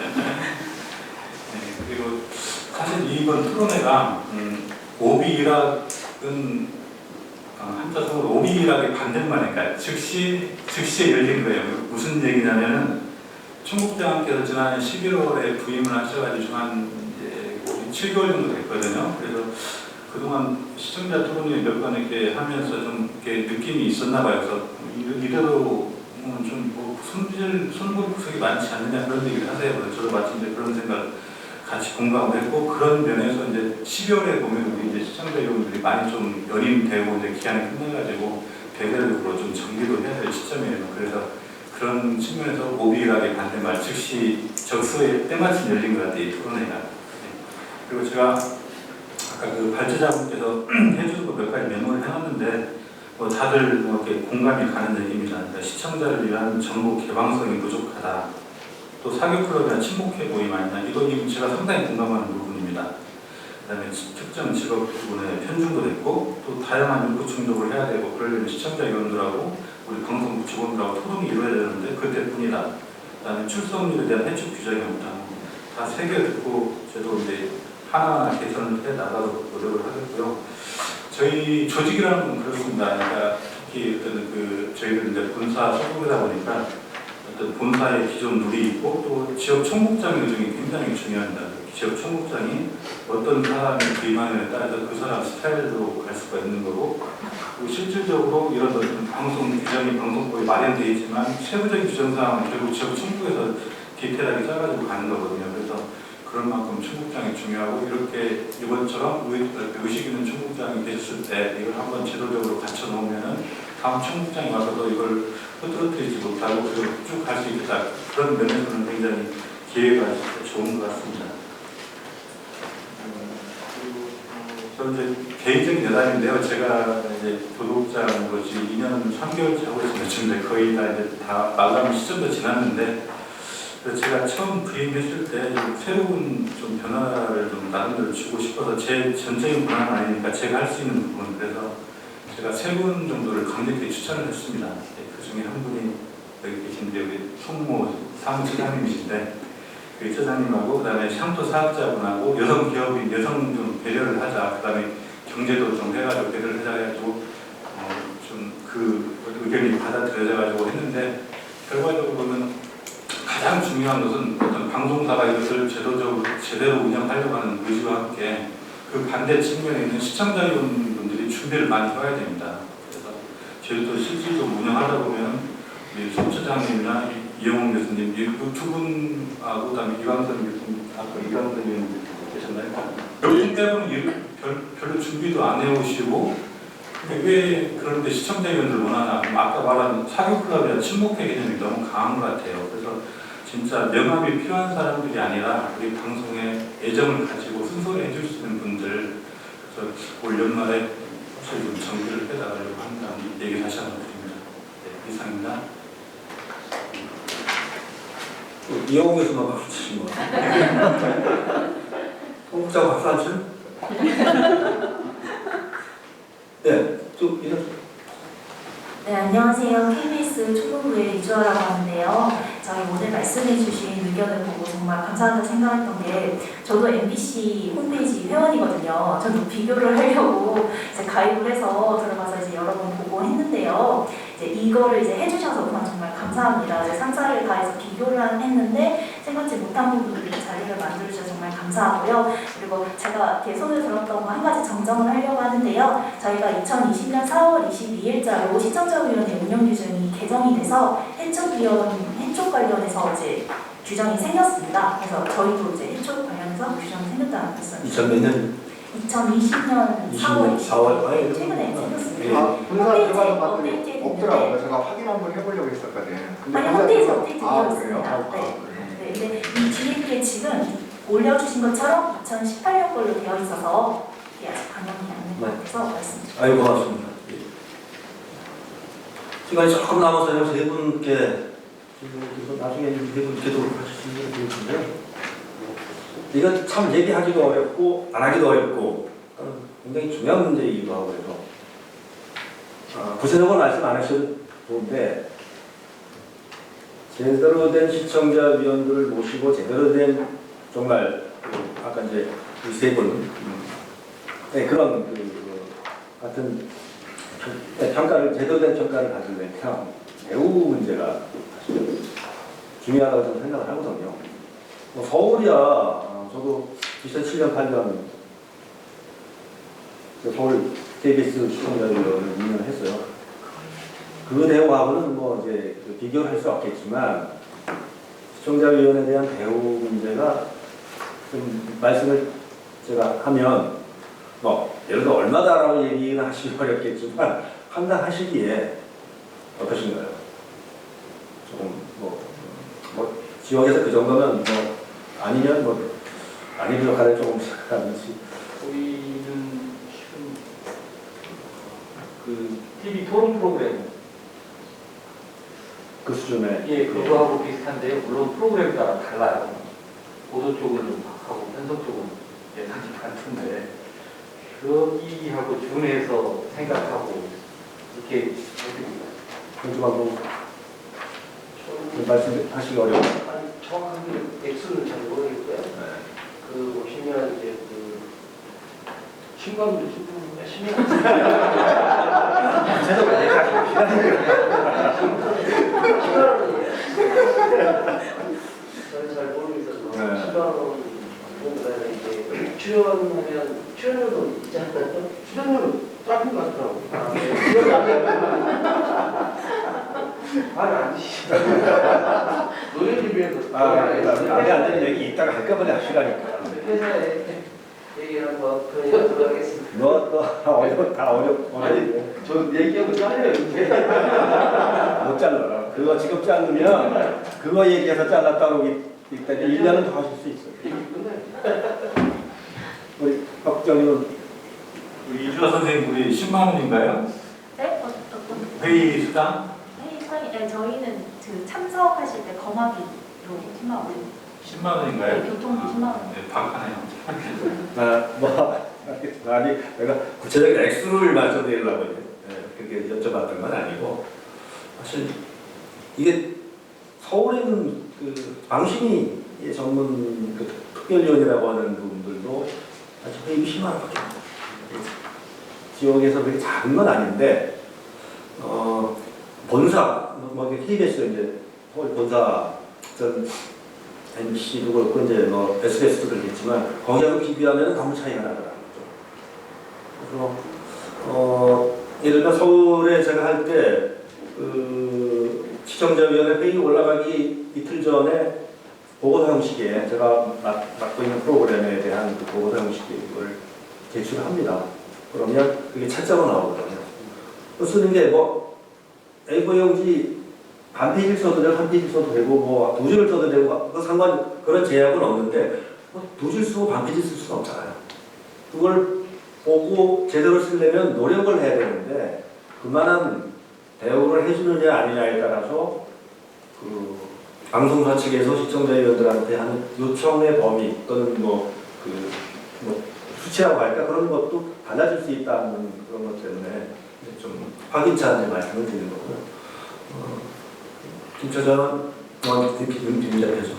그리고 사실 이번 토론회가 오비락은 한자성으로 오비락의 반대말이니까 즉시에 열린 거예요. 무슨 얘기냐면은 총국장께서 지난 11월에 부임을 하셔가지고 한 7개월 정도 됐거든요. 그래서 그동안 시청자 토론회 몇 번 이렇게 하면서 좀 이렇게 느낌이 있었나 봐요. 그래서 이대로 좀뭐 손볼 구석이 많지 않느냐 그런 얘기를 하세요. 그래서 저도 마침 이제 그런 생각 같이 공감을 했고 그런 면에서 이제 12월에 보면 우리 이제 시청자 여러분들이 많이 좀 연임되고 이제 기한이 끝나가지고 대대적으로 좀 정리도 해야 될 시점이에요. 그래서 그런 측면에서 오비락의 반대말 즉시 적수에 때마침 열린 것 같아요. 이 토론회가. 네. 그리고 제가 아까 그 발제자분께서 해주는 거 몇 가지 메모를 해놨는데 뭐 다들 뭐 이렇게 공감이 가는 얘기입니다. 그러니까 시청자를 위한 정보 개방성이 부족하다. 또 사교 클럽이나 친목회 모임 아니냐 이건 제가 상당히 공감하는 부분입니다. 그다음에 특정 직업 부분에 편중도 됐고 또 다양한 인구 충족을 해야 되고 그러려면 시청자 위원들하고 우리 방송국 직원들하고 토론이 이루어야 되는데 그때뿐이다. 그다음에 출석률에 대한 해축 규정이 없다. 다 새겨 듣고 저도 이제 하나하나 개선을 해 나가도록 노력을 하겠고요. 저희 조직이라는 건 그렇습니다. 그러니까 특히 어떤 저희들 이제 본사 소속이다 보니까 어떤 본사의 기존 룰이 있고 또 지역 총국장 요정이 굉장히 중요합니다. 지역 총국장이 어떤 사람이 부임하느냐에 따라서 그 사람 스타일로 갈 수가 있는 거고, 그리고 실질적으로 이런 어떤 방송 규정이 방송법에 마련되어 있지만 세부적인 규정 사항은 결국 지역 총국에서 디테일하게 짜가지고 가는 거거든요. 그래서 그런 만큼 총국장이 중요하고, 이렇게 이번처럼 의식 있는 총국장이 됐을 때 이걸 한번 제도적으로 갖춰 놓으면은 다음 총국장이 와서도 이걸 흐트러뜨리지 못하고 그리고 쭉 갈 수 있다. 그런 면에서는 굉장히 기회가 좋은 것 같습니다. 저는 이제 개인적인 여담인데요. 제가 이제 도독장으로 지금 2년 3개월째 하고 있습니다. 지금 거의 다 이제 다 마감 시점도 지났는데, 그래서 제가 처음 부임했을 때 좀 새로운 좀 변화를 좀 나름대로 주고 싶어서, 제 전적인 권한은 아니니까 제가 할 수 있는 부분, 그래서 제가 3분 정도를 강력히 추천을 했습니다. 그 중에 한 분이 여기 계신데, 우리 송모 사무처장님이신데, 그 처장님하고 그다음에 샹토 사업자분하고 여성 기업인 여성 좀 배려를 하자, 그다음에 경제도 좀 해가지고 배려를 하자 해가지고 좀 그 의견이 받아들여져가지고 했는데, 결과적으로 보면 가장 중요한 것은 어떤 방송사가 이것을 제대로 운영하려고 하는 의지와 함께 그 반대 측면에 있는 시청자 여러분들이 준비를 많이 해야 됩니다. 그래서 저희도 실질적으로 운영하다 보면 우리 송 처장님이나 이영웅 교수님, 그 두 분하고 그다음에 이광선 교수님, 아까 이광선 교수님 계셨나요? 요즘 때문에 별로 준비도 안 해오시고, 왜 그런데 시청자위원들 원하나? 아까 말한 사교클럽이나 친목회 개념이 너무 강한 것 같아요. 그래서 진짜 명함이 필요한 사람들이 아니라 우리 방송에 애정을 가지고 순서를 해줄 수 있는 분들, 그래서 올 연말에 확실히 좀 정비를 해나가려고 한다는 얘기 다시 한번 드립니다. 네, 이상입니다. 이영웅에서만 박수 치신 거 같아요. 통국장 박수 안 쳐요? 네, 또 이런. 네, 안녕하세요. KBS 초등부의 이주아라고 하는데요. 저희 오늘 말씀해주신 의견을 보고 정말 감사하다고 생각했던 게, 저도 MBC 홈페이지 회원이거든요. 저도 비교를 하려고 이제 가입을 해서 들어가서 이제 여러 번 보고 했는데요. 이제 이거를 이제 해주셔서 정말 감사합니다. 이제 3사를 다해서 비교를 했는데 생각지 못한 부분들이 자리를 만들어주셔서 정말 감사하고요. 그리고 제가 이렇게 손을 들었던 거 한 가지 정정을 하려고 하는데요. 저희가 2020년 4월 22일자로 시청자위원회 운영 규정이 개정이 돼서 해촉 관련해서 이제 규정이 생겼습니다. 그래서 저희도 이제 해촉 관련해서 규정이 생겼다는 말씀. 2000몇 년? 2020년 4월 4월 최근에 생겼습니다. 본사 들어가는 것들이 업데이트 없더라고요. 제가 확인 한번 해보려고 했었거든요. 근데 아니, 본사 홈페이지 들어가- 업데이트 아, 되어 그래요? 있습니다. 네. 그래요? 네, 근데 이 뒤에 지금 올려주신 것처럼 2018년 걸로 되어 있어서 이게 아직 반영이 안 된 것 같아서 말씀드립니다. 아유, 고맙습니다. 시간이 조금 남아서요. 세 분께 나중에 세 분께도 하시는 게 좋은데요. 이건 참 얘기하기도 어렵고 안 하기도 어렵고 굉장히 중요한 문제이기도 하고 해서 구체적으로 말씀 안 하셔도 좋은데, 제대로 된 시청자위원들을 모시고 제대로 된 정말 아까 이제 이 세 분 그런 같은 평가를, 제대로 된 평가를 받으려면 매우 문제가 사실 중요하다고 저는 생각을 하거든요. 서울이야, 저도 2007년 8년 서울 KBS 시청자위원을 운영을 했어요. 그 내용하고는 뭐 이제 비교를 할 수 없겠지만, 시청자위원에 대한 대우 문제가 좀 말씀을 제가 하면 예를 들어 얼마다라고 얘기는 하시기 어렵겠지만 판단하시기에 어떠신가요? 조금 지역에서 그 정도면 아니면 아니면 가래 조금 생각하는지. 저희는 지금 그 TV 토론 프로그램 그 수준에. 예, 그거하고 비슷한데 물론 프로그램 따라 달라요. 보도 쪽은 좀 하고 편성 쪽은 예상치 않던데 여기하고 준해서 생각하고 이렇게 해드립니다. 현주방송 말씀하시기 어려워요. 정확하게 액수는 잘 모르겠고요. 그 보시면 이제 그 신관도 지금 열심히 제가 왜 가지고 저는 잘 모르고 있어서 네. 신관은 이제 출연하면 출연료도 있지 않나요? 출연료는 작은 것 같더라고. 말을 안 주시죠. 노래 TV에서 안돼 안 되는 얘기 이따가 한꺼번에 하시라니까. 회사에 얘기한 거 그런 얘기 들어가겠습니다. 너또 다 어렵. 저 얘기하고 잘려요 이제. 못 잘라. 그거 지금 자르면 그거 얘기해서 잘랐다고 일단 1년은 더 하실 수 있어요. 얘기 끝나요. 우리 박정희는 우리 이주아 선생님 우리 10만 원인가요? 네? 어떤 회의 수당? 회의 수당이 네, 저희는 그 참석하실 때 거마비로 10만 원. 10만 원인가요? 네, 교통비 10만 원. 네, 박하네요. 아니 내가 구체적인 액수를 말씀드리려고 그렇게 여쭤봤던 건 아니고 사실 이게 서울에는 그 방심이 전문 그 특별위원이라고 하는 분들도 사실 회의 심한 거죠. 지역에서 그렇게 작은 건 아닌데 본사 뭐 KBS 이제 서울 본사 전 MBC도 그렇고 이제 뭐 SBS도 그렇겠지만 거기하고 비교하면 너무 차이가 나더라고요. 그래서 예를 들면 서울에 제가 할 때 그 시청자위원회 회의 올라가기 이틀 전에 보고서 형식에 제가 맡고 있는 프로그램에 대한 그 보고서 형식을 제출합니다. 그러면 그게 차자로 나오거든요. 또 쓰는 게 뭐 A4 용지 반 페이지를 써도 되고 한 페이지 써도 되고 뭐 두 줄을 써도 되고 그 상관 그런 제약은 없는데 두 줄 쓰고 반 페이지 쓸 수는 없잖아요. 그걸 보고 제대로 쓰려면 노력을 해야 되는데 그만한 대우를 해주느냐 아니냐에 따라서 그 방송사 측에서 시청자위원들한테 하는 요청의 범위 또는 뭐 수치라고 할까 그런 것도 달라질 수 있다는 그런 것 때문에 좀 확인차 말씀을 드리는 거고요. 김 차장은 김장께서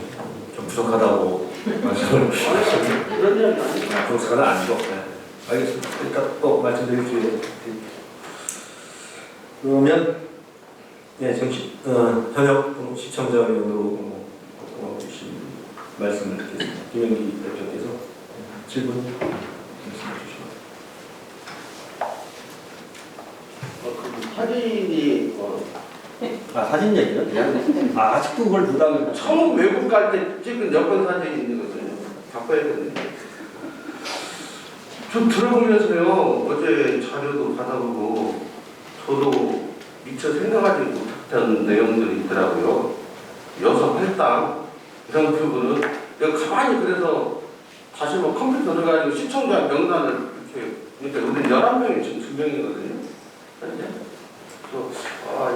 좀 부족하다고 말씀을 그런 이야기 아니에요. 부족하다 아니고 알겠습니다. 일단 또 말씀드릴 기회 그러면 현역 시청자위원으로 주신 말씀을 듣겠습니다. 김영기 대표께서 질문 말씀해 주시면. 사진이 사진 얘기는? 아직도 그걸 부담을 처음 외국 갈 때 찍은 여권 사진이 있는 거거든요. 바꿔야겠는데. 좀 들어보면서요. 어제 자료도 받아보고 저도 미처 생각하지 못했던 내용들이 있더라고요. 여성 할당 이런 부분은 내가 가만히 그래서 다시 뭐 컴퓨터 들어가지고 시청자 명단을 이렇게 그러니까 우리 11명이 지금 2명이거든요. 그래서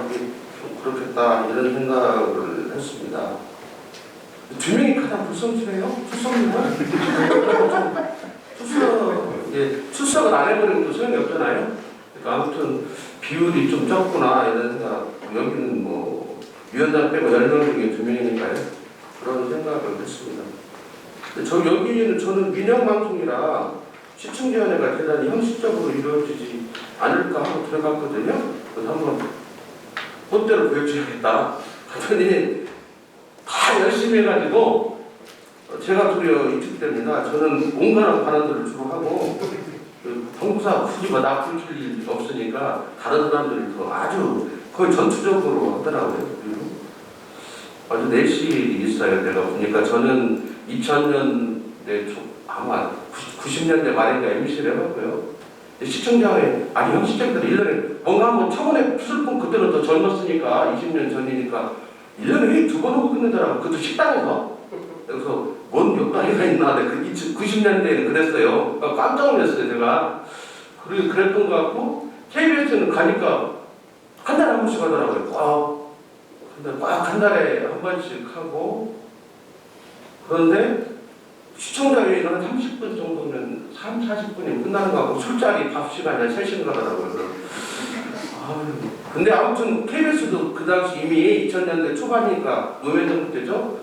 이게 좀 그렇겠다 이런 생각을 했습니다. 2명이 가장 불성실해요? 출석을 안 해버리면 또 소용이 없잖아요. 그러니까 아무튼 비율이 좀 적구나 이런 생각. 여기는 뭐 위원장 빼고 10명 중에 2명이니까요. 그런 생각을 했습니다. 여기는 저는 민영방송이라 시청자위원회가 대단히 형식적으로 이루어지지 않을까 하고 들어갔거든요. 그래서 한번 본대로 보여줘야겠다. 하더니 다 열심히 해가지고 제가 도리어 이축됩니다. 저는 온갖 발언들을 주로 하고 정부사 굳이 나 불킬 일 없으니까 다른 사람들이 더 아주 거의 전투적으로 하더라고요. 아주 내실이 있어요. 내가 보니까 저는 2000년대 아마 90년대 말인가 MBC를 해봤고요. 시청자회 아니 형식적으로 1년에 뭔가 한번 처음에 푸슬폰 그때는 더 젊었으니까 20년 전이니까 1년에 회의 2번 하고 끝내더라고. 그것도 식당에서. 그래서 뭔 역단위가 있나. 그 90년대에는 그랬어요. 깜짝 놀랐어요 제가. 그리고 그랬던 것 같고 KBS는 가니까 한 달에 한 번씩 하더라고요. 한 달에 한 번씩 하고 그런데 시청자회의는 한 30분 정도면 40분이면 끝나는 거 같고 술자리 밥 시간에 3시간 가더라고요. 근데 아무튼 KBS도 그 당시 이미 2000년대 초반이니까 노무현 정부 때죠.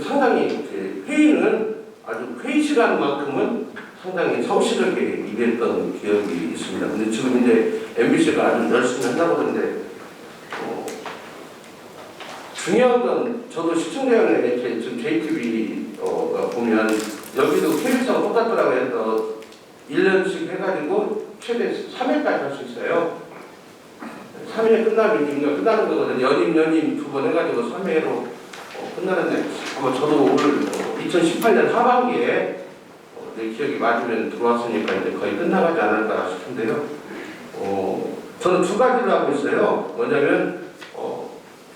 상당히 회의는 아주 회의 시간만큼은 상당히 성실하게 일했던 기억이 있습니다. 근데 지금 이제 MBC가 아주 열심히 한다고 하는데 중요한 건 저도 시청자연에 이렇게 지금 JTB가 보면 여기도 KBS하고 똑같더라고요. 해서 1년씩 해가지고 최대 3회까지 할 수 있어요. 3회 끝나면 인가 끝나는 거거든요. 연임 두 번 해가지고 3회로 끝나는데 아마 저도 오늘 2018년 하반기에 내 기억이 맞으면 들어왔으니까 이제 거의 끝나가지 않을까 싶은데요. 저는 두 가지를 하고 있어요. 뭐냐면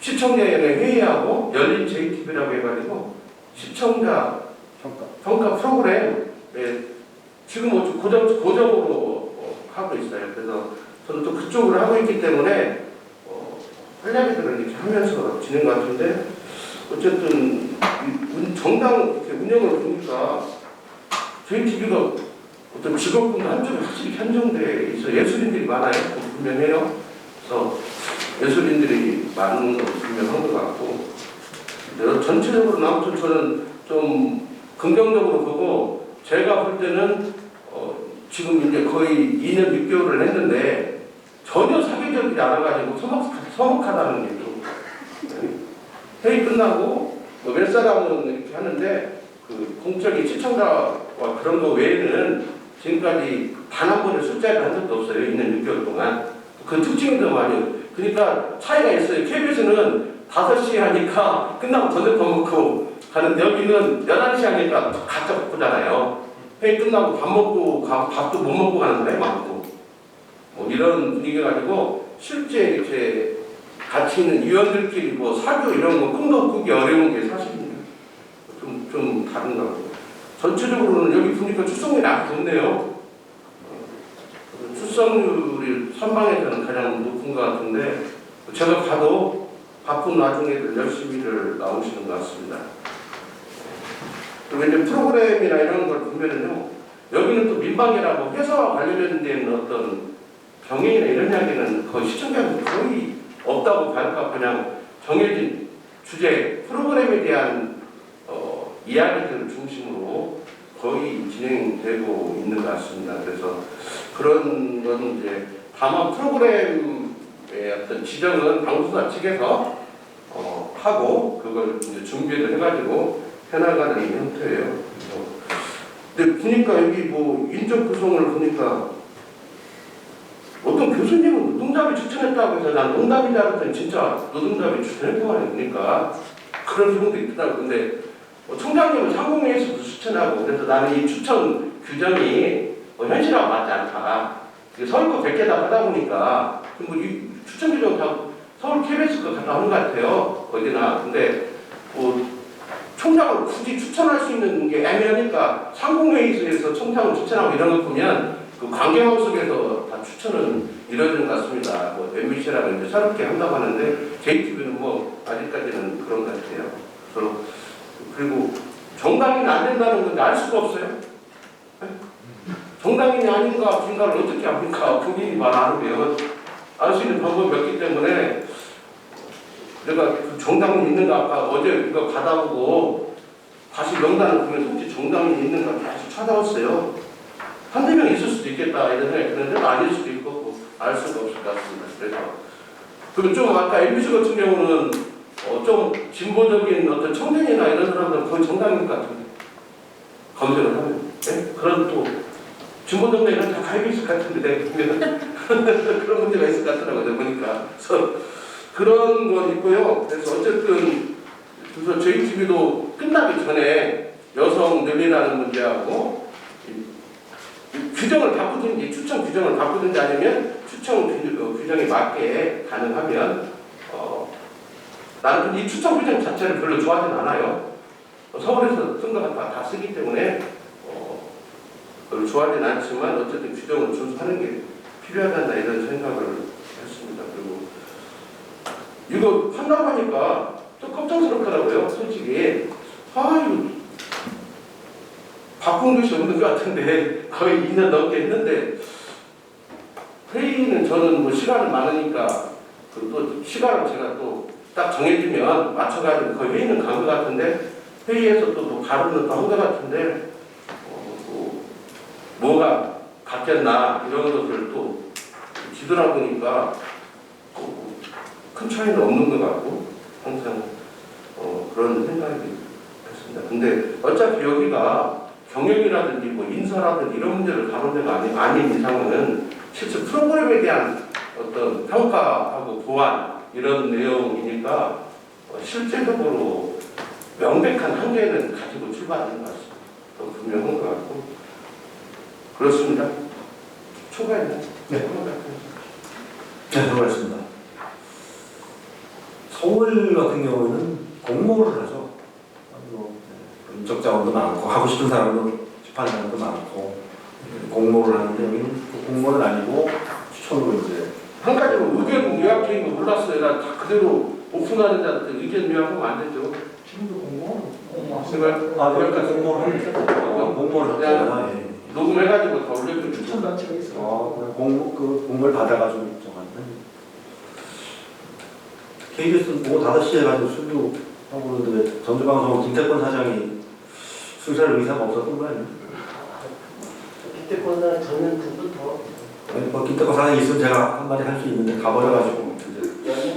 시청자연회 회의하고 열린 JTB라고 해가지고 시청자 평가 프로그램 지금 고정으로 하고 있어요. 그래서 저는 또 그쪽으로 하고 있기 때문에 활약들을 이렇게 하면서 지낸 것 같은데 어쨌든 정당 이렇게 운영을 보니까 JTB가 어떤 직업군 한쪽에 확실히 편성돼 있어 예술인들이 많아요. 분명해요. 그래서 예술인들이 많은 건 분명한 것 같고 전체적으로 아무튼 저는 좀 긍정적으로 보고 제가 볼 때는 지금 이제 거의 2년 6개월을 했는데 전혀 사회적이지 않아가지고 서먹하다는 게 좀 회의 끝나고 몇 사람은 이렇게 하는데 그 공적인 시청자와 그런 거 외에는 지금까지 단 한 번의 숫자를 한 적도 없어요. 2년 6개월 동안. 그 특징이 더 많이 그러니까 차이가 있어요. KBS는 5시에 하니까 끝나고 저녁 더 먹고 가는데 여기는 11시 하니까 각자 바쁘잖아요. 회의 끝나고 밥 먹고 밥도 못 먹고 가는 사람이 많고 뭐 이런 분위기 가지고 실제 이렇게 같이 있는 위원들끼리 뭐 사교 이런 거 꿈도 꾸기 어려운 게 사실입니다. 좀 다른가 보고 전체적으로는 여기 보니까 출석률이 아주 좋네요. 출석률이 선방에서는 가장 높은 것 같은데 제가 봐도 바쁜 와중에도 열심히들 나오시는 것 같습니다. 그리고 이제 프로그램이나 이런 걸 보면은요, 여기는 또 민방위라고 회사와 관련된 어떤 병행이나 이런 이야기는 거의 시청자들 거의 없다고 봐요. 그냥 정해진 주제, 프로그램에 대한 이야기들을 중심으로 거의 진행되고 있는 것 같습니다. 그래서 그런 건 이제 다만 프로그램의 어떤 지정은 방송사 측에서 하고 그걸 이제 준비를 해가지고 해나가는 형태예요. 근데 보니까 여기 뭐 인적 구성을 보니까 어떤 교수님은 노동잡이 추천했다고 해서 난 농담인 줄 알았더니 진짜 노동잡이 추천했다고 하니까 그런 경우도 있더라고. 근데 총장님은 상공회에서도 추천하고 그래서 나는 이 추천 규정이 현실하고 맞지 않다. 서울 거 100개 다 하다 보니까 이 추천 규정 다 서울 KBS 거 갖다 하는 것 같아요. 어디나. 근데 뭐 총장을 굳이 추천할 수 있는 게 애매하니까 상공회의소에서 총장을 추천하고 이런 거 보면 그 관계망 속에서 다 추천은 이루어지는 것 같습니다. 뭐 MBC라고 이제 새롭게 한다고 하는데 JTB는 뭐 아직까지는 그런 것 같아요. 그리고 정당인이 안 된다는 건 알 수가 없어요. 정당인이 아닌가 아닌가를 어떻게 합니까? 본인이 말 안 하면 알 수 있는 방법이 없기 때문에 내가 그 정당인 있는가 아까 어제 이거 받아보고 다시 명단을 보면 혹시 정당인 있는가 다시 찾아왔어요. 한두 명 있을 수도 있겠다 이런 생각이 드는데 아닐 수도 있고 알 수가 없을 것 같습니다. 그래서 그리고 좀 아까 MBC 같은 경우는 좀 진보적인 어떤 청년이나 이런 사람들은 거의 정당인 것 같은데 검색을 하면 네? 그런 또 진보정당이랑 다 가입이 있을 것 같은데 보면 그런 문제가 있을 것 같더라고요. 보니까 그래서 그런 건 있고요. 그래서 어쨌든 그래서 JTB도 끝나기 전에 여성 늘리라는 문제하고 규정을 바꾸든지 추천 규정을 바꾸든지 아니면 추천 규정에 맞게 가능하면 나는 이 추천 규정 자체를 별로 좋아하진 않아요. 서울에서 쓴 것 다 쓰기 때문에 별로 좋아하진 않지만 어쨌든 규정을 준수하는 게 필요하다 이런 생각을 했습니다. 그리고 이거 한다고 하니까 좀 걱정스럽더라고요. 솔직히 이거 바꾼 것이 없는 것 같은데 거의 2년 넘게 했는데 회의는 저는 뭐 시간은 많으니까 또 시간을 제가 또 딱 정해주면 맞춰가지고 거의 회의는 간 것 같은데 회의에서 또 발언을 또 한 것 같은데 받겠나 이런 것을 또 뒤돌아보니까 큰 차이는 없는 것 같고 항상 그런 생각이 했습니다. 근데 어차피 여기가 경영이라든지 뭐 인사라든지 이런 문제를 다룬 데가 아닌 이상은 실제 프로그램에 대한 어떤 평가하고 보완 이런 내용이니까 실제적으로 명백한 한계는 가지고 출발하는 것 같습니다. 더 분명한 것 같고 그렇습니다. 초과했나요? 네, 수고하셨습니다. 서울 같은 경우는 공모를 하죠. 인적 자원도 많고 하고 싶은 사람도 집하는 사람도 많고 공모를 하는데 여기는 공모는 아니고 추천으로 이제 한 가지 의견 요약적인 거 몰랐어요. 나 다 그대로 오픈하는 자한테 의견 요약하면 안 되죠. 지금도 공모? 공모를 그냥 하죠. 녹음해가지고 다 올려주면 추천단체가 있어요. 공모를 받아가지고 정하는. KBS 오후 5시에 해가지고 수주 하고 그러는데 왜 전주방송 김태권 사장이 순찰 의사가 없었던 거 아니에요? 그때보다 저는 그부터 뭐 김태권 사장이 있으면 제가 한마디 할 수 있는데 가버려가지고 이제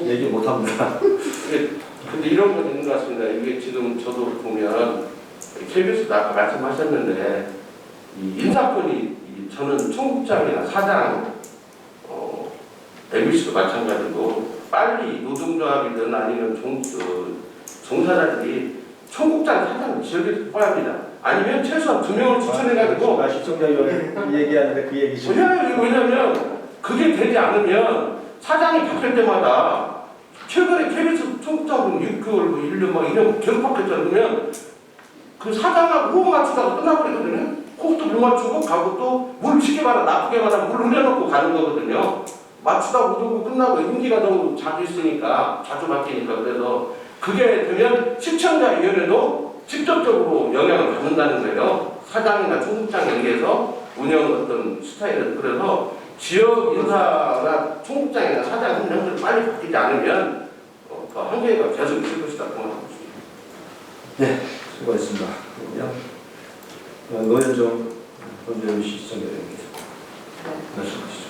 얘기 못합니다. 근데 이런 건 있는 것 같습니다. 이게 지금 저도 보면 KBS도 아까 말씀하셨는데 이 인사권이 저는 총국장이나 사장, MBC도 마찬가지고 빨리 노동조합이든 아니면 종사자들이 총국장 사장을 지역에서 뽑아야 합니다. 아니면 최소한 2명을 추천해가지고 시청자위원회 얘기하는데 그 얘기죠. 왜냐면 그게 되지 않으면 사장이 바뀔 때마다 최근에 KBS 총국장은 6개월, 뭐 1년 막 이런 계속 바뀌었잖아요. 그러면 그 사장하고 호흡 맞추다가 끝나버리거든요. 호흡도 못 맞추고 가고 또 물 치게 말아 나쁘게 말아 물 흘려놓고 가는 거거든요. 맞추다 못 오고 끝나고 임기가 너무 자주 있으니까 자주 바뀌니까 그래서 그게 되면 시청자위원회도 직접적으로 영향을 받는다는 거예요. 사장이나 총국장에 의해서 운영 어떤 스타일은 그래서 지역 인사나 총국장이나 사장 선정들이 빨리 바뀌지 않으면 그 한계가 계속 있을 것이다 그만하고 있습니다. 네, 수고하셨습니다. 노현정 본주의 시청자님께서 말씀하시죠.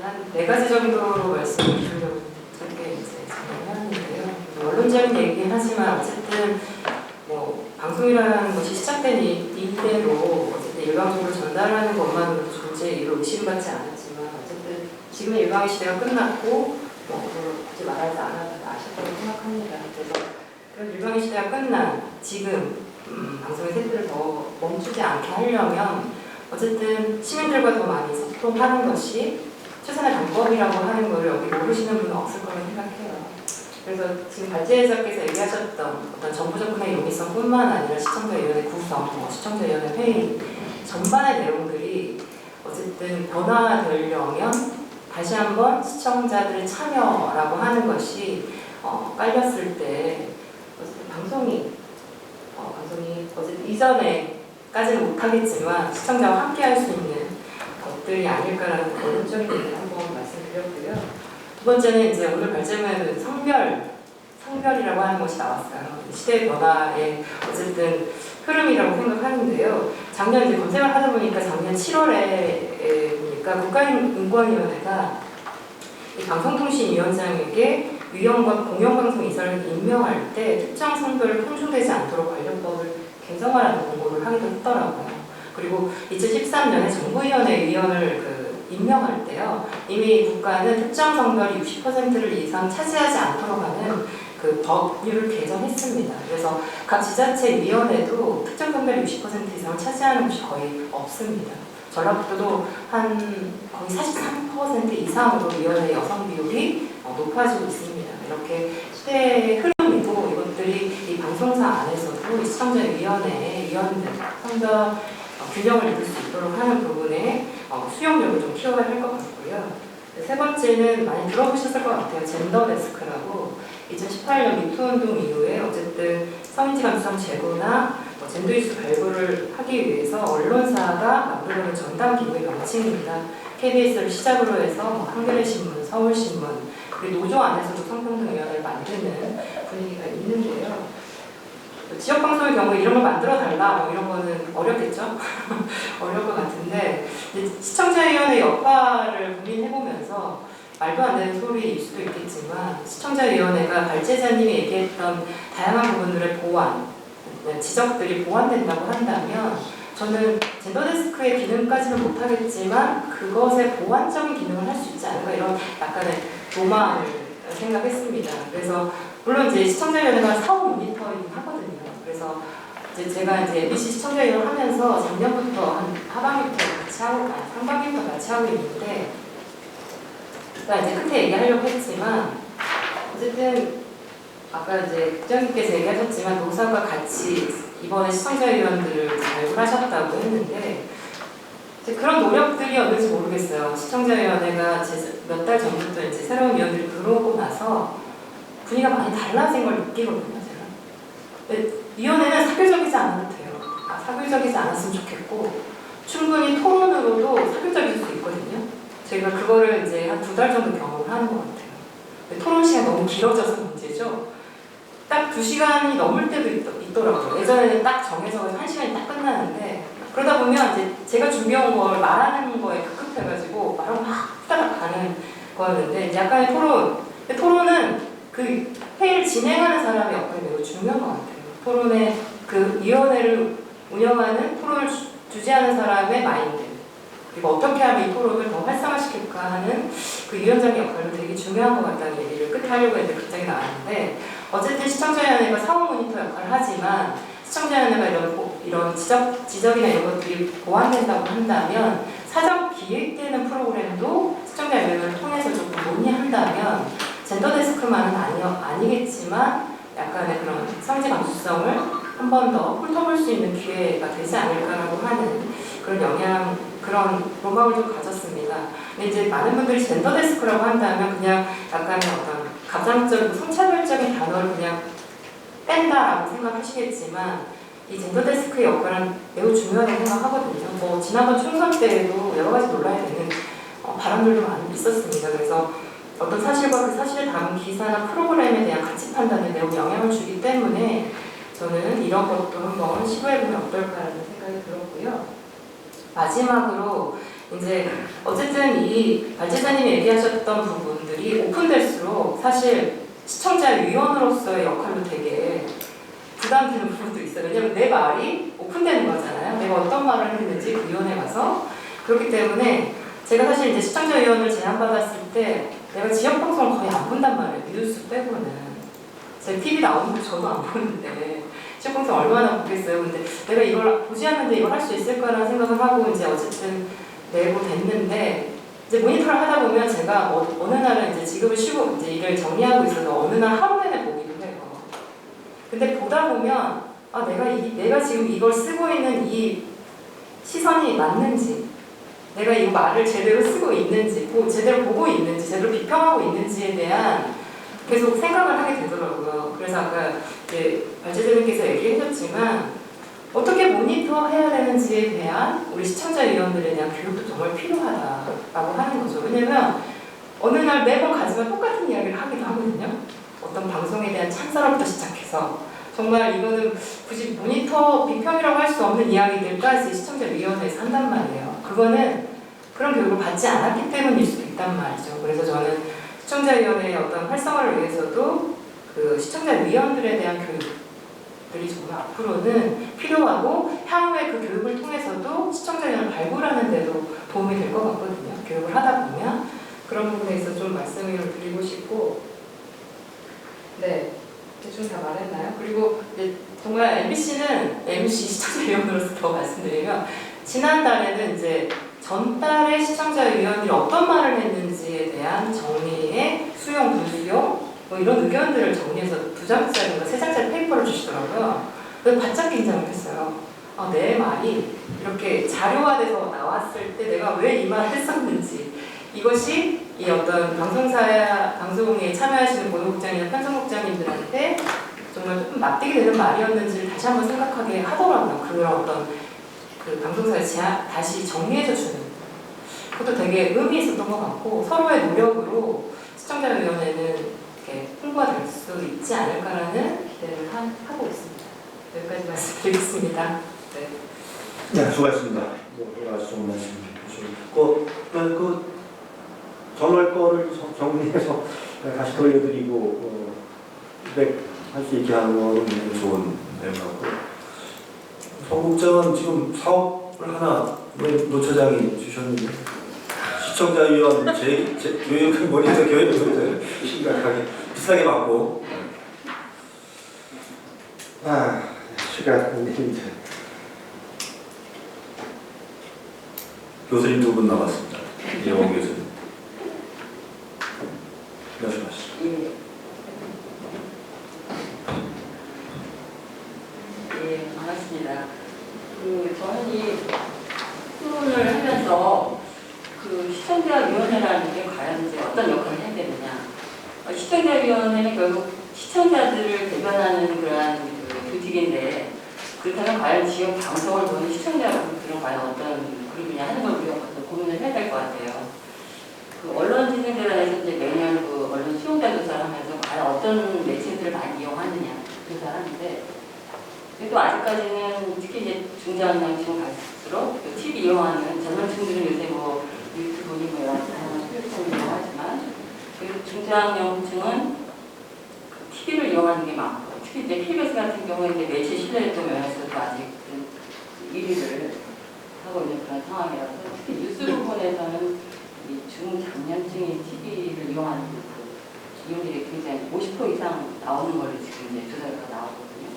한 4가지 정도로 말씀을 드리려고 그렇게 이제 진행하는데요. 원론적인 얘기긴 하지만 어쨌든 뭐 방송이라는 것이 시작된 이대로 어쨌든 일방적으로 전달하는 것만으로도 존재로 의심받지 않았지만 어쨌든 지금 일방의 시대가 끝났고 굳이 말하지 않아도 아셨다고 생각합니다. 그래서 그런 일방의 시대가 끝난 지금 방송의 세트를 더 멈추지 않게 하려면 어쨌든 시민들과 더 많이 소통하는 것이 최선의 방법이라고 하는 것을 여기 모르시는 분은 없을 거라고 생각해요. 그래서 지금 발제자께서 얘기하셨던 어떤 정부 접근의 용이성뿐만 아니라 시청자위원회 구성, 시청자위원회 회의 전반의 내용들이 어쨌든 변화되려면 다시 한번 시청자들의 참여라고 하는 것이 깔렸을 때 어쨌든 방송이 어쨌든 이전에까지는 못하겠지만 시청자와 함께 할 수 있는 것들이 아닐까라는 원론적인 얘기를 한번 말씀드렸고요. 두 번째는 이제 오늘 발제문에는 성별이라고 하는 것이 나왔어요. 시대의 변화의 어쨌든 흐름이라고 생각하는데요. 작년 이제 검색을 하다 보니까 작년 7월에 보니까 국가인권위원회가 이 방송통신위원장에게 위원과 공영방송 이사를 임명할 때 특정 성별을 편중되지 않도록 관련법을 개정하라는 공고를 하기도 했더라고요. 그리고 2013년에 정부위원회 위원을 임명할 때요. 이미 국가는 특정 성별이 60%를 이상 차지하지 않도록 하는 그 법률을 개정했습니다. 그래서 각 지자체 위원회도 특정 성별이 60% 이상을 차지하는 곳이 거의 없습니다. 전라북도도 한 거의 43% 이상으로 위원회 여성 비율이 높아지고 있습니다. 이렇게 시대의 흐름이고 이것들이 이 방송사 안에서도 시청자위원회의 위원들 성별 균형을 이룰 수 있도록 하는 부분에 수용력을 좀 키워야 할 것 같고요. 세 번째는 많이 들어보셨을 것 같아요. 젠더 데스크라고 2018년 미투 운동 이후에 어쨌든 성인지 감수성 제고나 젠더 이슈 발굴을 하기 위해서 언론사가 만들어낸 전담 기구의 명칭입니다. KBS를 시작으로 해서 한겨레 신문, 서울신문, 그리고 노조 안에서도 성평등위원회를 만드는 분위기가 있는데요. 지역방송의 경우에 이런 걸 만들어 달라 이런 거는 어렵겠죠? 어려울 것 같은데 근데 시청자위원회 역할을 고민해보면서 말도 안 되는 소리일 수도 있겠지만 시청자위원회가 발제자님이 얘기했던 다양한 부분들의 보완, 지적들이 보완된다고 한다면 저는 젠더데스크의 기능까지는 못하겠지만 그것의 보완적인 기능을 할 수 있지 않을까 이런 약간의 로망을 생각했습니다. 그래서 물론 이제 시청자위원회가 사후 모니터링 하거든요. 그래서 이제 제가 이제 MBC 시청자위원 하면서 작년부터 한 하반기부터 같이 하고 상반기부터 같이 하고 있는데 그러니까 이제 끝에 얘기하려고 했지만 어쨌든 아까 이제 국장님께서 얘기하셨지만 노사가 같이 이번에 시청자위원들을 발굴하셨다고 했는데 이제 그런 노력들이 없는지 모르겠어요. 시청자위원회가 몇 달 전부터 이제 새로운 위원들이 들어오고 나서 분위기가 많이 달라진 걸 느끼거든요, 제가. 근데 위원회는 사교적이지 않아도 돼요. 사교적이지 않았으면 좋겠고 충분히 토론으로도 사교적일 수 있거든요. 저희가 그거를 이제 한 2달 정도 경험을 하는 것 같아요. 토론 시간이 너무 길어져서 문제죠. 딱 2시간이 넘을 때도 있더라고요. 예전에는 딱 정해서 1시간이 딱 끝나는데 그러다 보면 이제 제가 준비한 걸 말하는 거에 급급해가지고 말하고 막 후다닥 가는 거였는데 이제 약간의 토론. 토론은 그 회의를 진행하는 사람의 역할이 매우 중요한 것 같아요. 토론의 그 위원회를 운영하는 토론을 주재하는 사람의 마인드 그리고 어떻게 하면 이 토론을 더 활성화시킬까 하는 그 위원장의 역할도 되게 중요한 것 같다는 얘기를 끝에 하려고 했는데 갑자기 나왔는데 어쨌든 시청자위원회가 사후 모니터 역할을 하지만 시청자위원회가 이런 지적이나 이런 것들이 보완된다고 한다면 사전 기획되는 프로그램도 시청자위원회를 통해서 조금 논의한다면 젠더데스크만은 아니겠지만 약간의 그런 성지 감수성을 한 번 더 훑어볼 수 있는 기회가 되지 않을까라고 하는 그런 로망을 좀 가졌습니다. 근데 이제 많은 분들이 젠더데스크라고 한다면 그냥 약간의 어떤 가장적이고 성차별적인 단어를 그냥 뺀다라고 생각하시겠지만 이 젠더데스크의 역할은 매우 중요하다고 생각하거든요. 뭐 지난번 총선 때에도 여러 가지 논란이 되는 바람들도 많이 있었습니다. 그래서 어떤 사실과 그 사실을 담은 기사나 프로그램에 대한 가치 판단에 매우 영향을 주기 때문에 저는 이런 것도 한번 시도해보면 어떨까라는 생각이 들었고요. 마지막으로 이제 어쨌든 이 발제자님이 얘기하셨던 부분들이 오픈될수록 사실 시청자위원으로서의 역할도 되게 부담되는 부분도 있어요. 왜냐면 내 말이 오픈되는 거잖아요. 내가 어떤 말을 했는지 그 위원회 가서 그렇기 때문에 제가 사실 이제 시청자위원을 제안받았을 때 내가 지역방송을 거의 안 본단 말이에요. 뉴스 빼고는. 제 TV 나오는 거 저도 안 보는데 지역방송 얼마나 보겠어요. 근데 내가 이걸 보지 않는데 이걸 할 수 있을까라는 생각을 하고 이제 어쨌든 내고 됐는데 이제 모니터를 하다 보면 제가 어느 날은 이제 지금은 쉬고 이제 일을 정리하고 있어서 어느 날 하루 내내 보기도 해요. 근데 보다 보면 내가 지금 이걸 쓰고 있는 이 시선이 맞는지 내가 이 말을 제대로 쓰고 있는지 제대로 보고 있는지 제대로 비평하고 있는지에 대한 계속 생각을 하게 되더라고요. 그래서 아까 이제 발제자님께서 얘기하셨지만 어떻게 모니터해야 되는지에 대한 우리 시청자위원들에 대한 교육도 정말 필요하다라고 하는 거죠. 왜냐면 어느 날 매번 가지만 똑같은 이야기를 하기도 하거든요. 어떤 방송에 대한 찬사로부터 시작해서 정말 이거는 굳이 모니터 비평이라고 할 수 없는 이야기들까지 시청자위원회에서 한단 말이에요. 그거는 그런 교육을 받지 않았기 때문일 수도 있단 말이죠. 그래서 저는 시청자위원회의 어떤 활성화를 위해서도 그 시청자위원들에 대한 교육들이 정말 앞으로는 필요하고 향후에 그 교육을 통해서도 시청자위원을 발굴하는 데도 도움이 될 것 같거든요. 교육을 하다 보면 그런 부분에 있어서 좀 말씀을 드리고 싶고 네, 대충 다 말했나요? 그리고 이제 정말 MBC는 MBC 시청자위원으로서 더 말씀드리면 지난달에는 이제 전달에 시청자위원들이 어떤 말을 했는지에 대한 정리의 수용, 불수용 뭐 이런 의견들을 정리해서 2장짜리인가 3장짜리 페이퍼를 주시더라고요. 그래서 바짝 긴장을 했어요. 내 말이 이렇게 자료화돼서 나왔을 때 내가 왜 이 말을 했었는지 이것이 이 어떤 방송에 참여하시는 보도국장이나 편성국장님들한테 정말 조금 납득이 되는 말이었는지를 다시 한번 생각하게 하더라고요. 그런 어떤 그 방송사에 다시 정리해서 주는 그것도 되게 의미 있었던 것 같고 서로의 노력으로 시청자위원회는 이렇게 홍보가 될 수 있지 않을까라는 기대를 하고 있습니다. 여기까지 말씀드리겠습니다. 네. 네, 수고하셨습니다. 여러 가지 좋은 말씀 그 전월 거를 정리해서 다시 돌려드리고 할 수 있게 하는 거는 굉장히 좋은 내용이고, 성국장은 지금 사업을 하나 노처장이 주셨는데 시청자위원 교육 모니터 교육을 심각하게 비싸게 받고 시간 이제 교수님 2분 남았습니다. 이영호 교수님 말씀하시죠. 예, 반갑습니다. 저는 이 토론을 하면서 시청자위원회라는 게 과연 이제 어떤 역할을 해야 되느냐. 시청자위원회는 결국 시청자들을 대변하는 그러한 조직인데, 그렇다면 과연 지역 방송을 보는 시청자들은 과연 어떤 그룹이냐 하는 걸 우리가 먼저 고민을 해야 될 것 같아요. 언론진흥재단에서 이제 매년 언론 수용자 조사를 하면서 과연 어떤 매체들을 많이 이용하느냐 조사를 하는데, 또 아직까지는 특히 이제 중장년층 갈수록 TV 이용하는 젊은층들은 요새 유튜브니 이런 다양한 플랫폼을 이용하지만, 그래도 중장년층은 TV를 이용하는 게 많고, 특히 이제 KBS 같은 경우에 이제 매체 신뢰도 면에서도 아직 1위를 하고 있는 그런 상황이라서, 특히 뉴스 부분에서는 이 중장년층이 TV를 이용하는 이용률이 굉장히 50% 이상 나오는 걸로 지금 이제 조사가 나오거든요.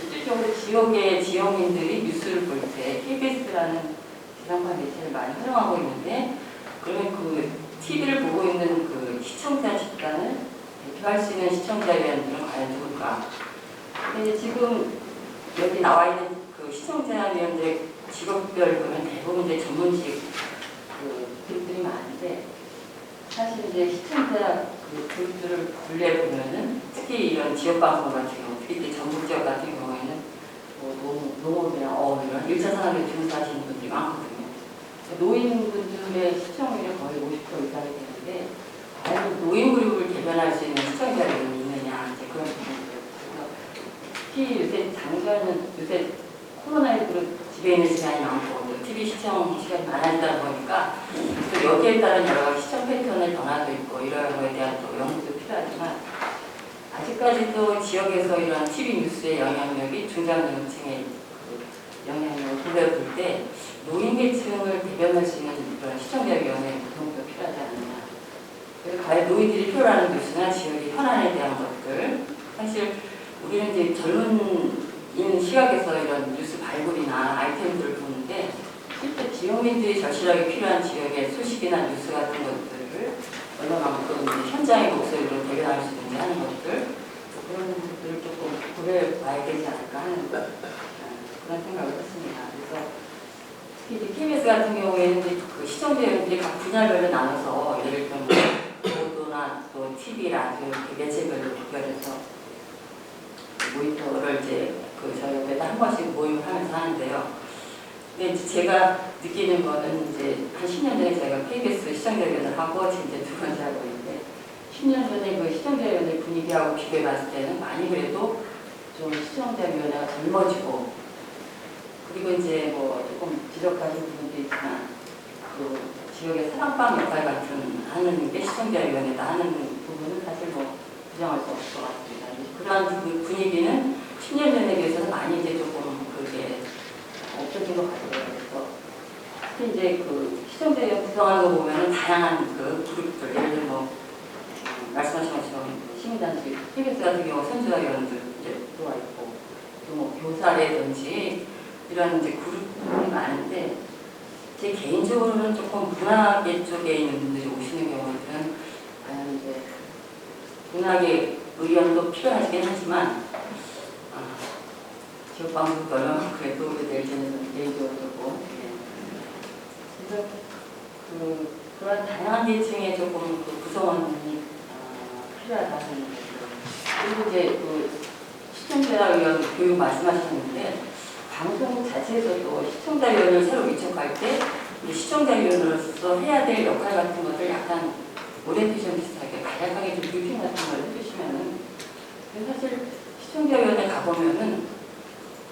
실질적으로 지역의 지역민들이 뉴스를 볼 때 KBS라는 지상파 매체를 많이 활용하고 있는데, 그러면 TV를 보고 있는 시청자 집단을 대표할 수 있는 시청자위원들은 과연 누굴까? 근데 지금 여기 나와 있는 시청자위원들의 직업별 보면 대부분 이제 전문직 그룹들이 많은데, 사실 이제 시청자 그룹들을 분류해 보면은 특히 이런 지역 방송 같은 경우, 특히 전국 지역 같은 경우에는 농업이나 이런 1차 산업에 종사하시는 분들이 많거든요. 노인분들의 시청률이 거의 50% 이상이 되는데, 과연 노인 그룹을 대변할 수 있는 시청자들이 있느냐, 이제 그런 부분이에요. 그래서 특히 요새 코로나19로 집에 있는 시간이 많고, TV 시청 시간이 많아지다 보니까 또 여기에 따른 여러 가지 시청 패턴의 변화도 있고, 이런 거에 대한 또 연구도 필요하지만, 아직까지도 지역에서 이런 TV 뉴스의 영향력이 중장년층의 영향력을 고려해 볼 때 노인 계층을 대변할 수 있는 그런 시청자위원회의 구성도 필요하지 않느냐. 그래서 과연 노인들이 필요로 뉴스나 지역의 현안에 대한 것들, 사실 우리는 이제 젊은 시각에서 이런 뉴스 발굴이나 아이템들을 보는데, 실제 지역민들이 절실하게 필요한 지역의 소식이나 뉴스 같은 것들을 얼마만큼 현장의 목소리로 대변할 수 있는지 하는 것들, 그런 것들을 조금 고려해 봐야 되지 않을까 하는 그런 생각을 했습니다. 그래서 특히 이제 KBS 같은 경우에는 이제 시청자들이 각 분야별로 나눠서, 예를 들면 보도나 또 TV, 라디오 이렇게 매체별로 구별해서 모니터를 이제 저희 옆에다 한 번씩 모임을 하면서 하는데요. 근데 이제 제가 느끼는 거는 이제 한 10년 전에 제가 KBS 시청자위원회를 하고 지금 이제 2번째 하고 있는데, 10년 전에 시청자위원회 분위기하고 비교해 봤을 때는 많이 그래도 좀 시청자위원회가 젊어지고, 그리고 이제 조금 지적하신 부분도 있지만 지역의 사랑방 역할 같은 하는 게 시청자위원회다 하는 부분은 사실 부정할 수 없을 것 같습니다. 그러한 분위기는 10년 전에 비해서는 많이 이제 조금 그게 없어진 것 같아요. 그래서 특히 이제 시청자위원 구성하는 거 보면은 다양한 그룹들, 예를 들면 말씀하신 것처럼 시민단체, KBS 같은 경우 선주위원들 이제 들어와 있고, 또 교사라든지 이런 이제 그룹들이 많은데, 제 개인적으로는 조금 문화계 쪽에 있는 분들이 오시는 경우에는 과연 이제 문화계 의견도 필요하긴 하지만, 지역 방송도 얼마만큼의 도움이 될지는 개인적으로 보고, 그래서 그런 다양한 계층의 조금 구성원이 필요하다는 거죠. 그리고 이제 시청자위원 교육 말씀하셨는데, 방송 자체에서도 시청자위원을 새로 위촉할 때 시청자위원으로서 해야 될 역할 같은 것들 약간 오리엔테이션 비슷하게 간략하게 좀 브리핑 같은 걸 해주시면은, 사실 시청자위원회 가보면은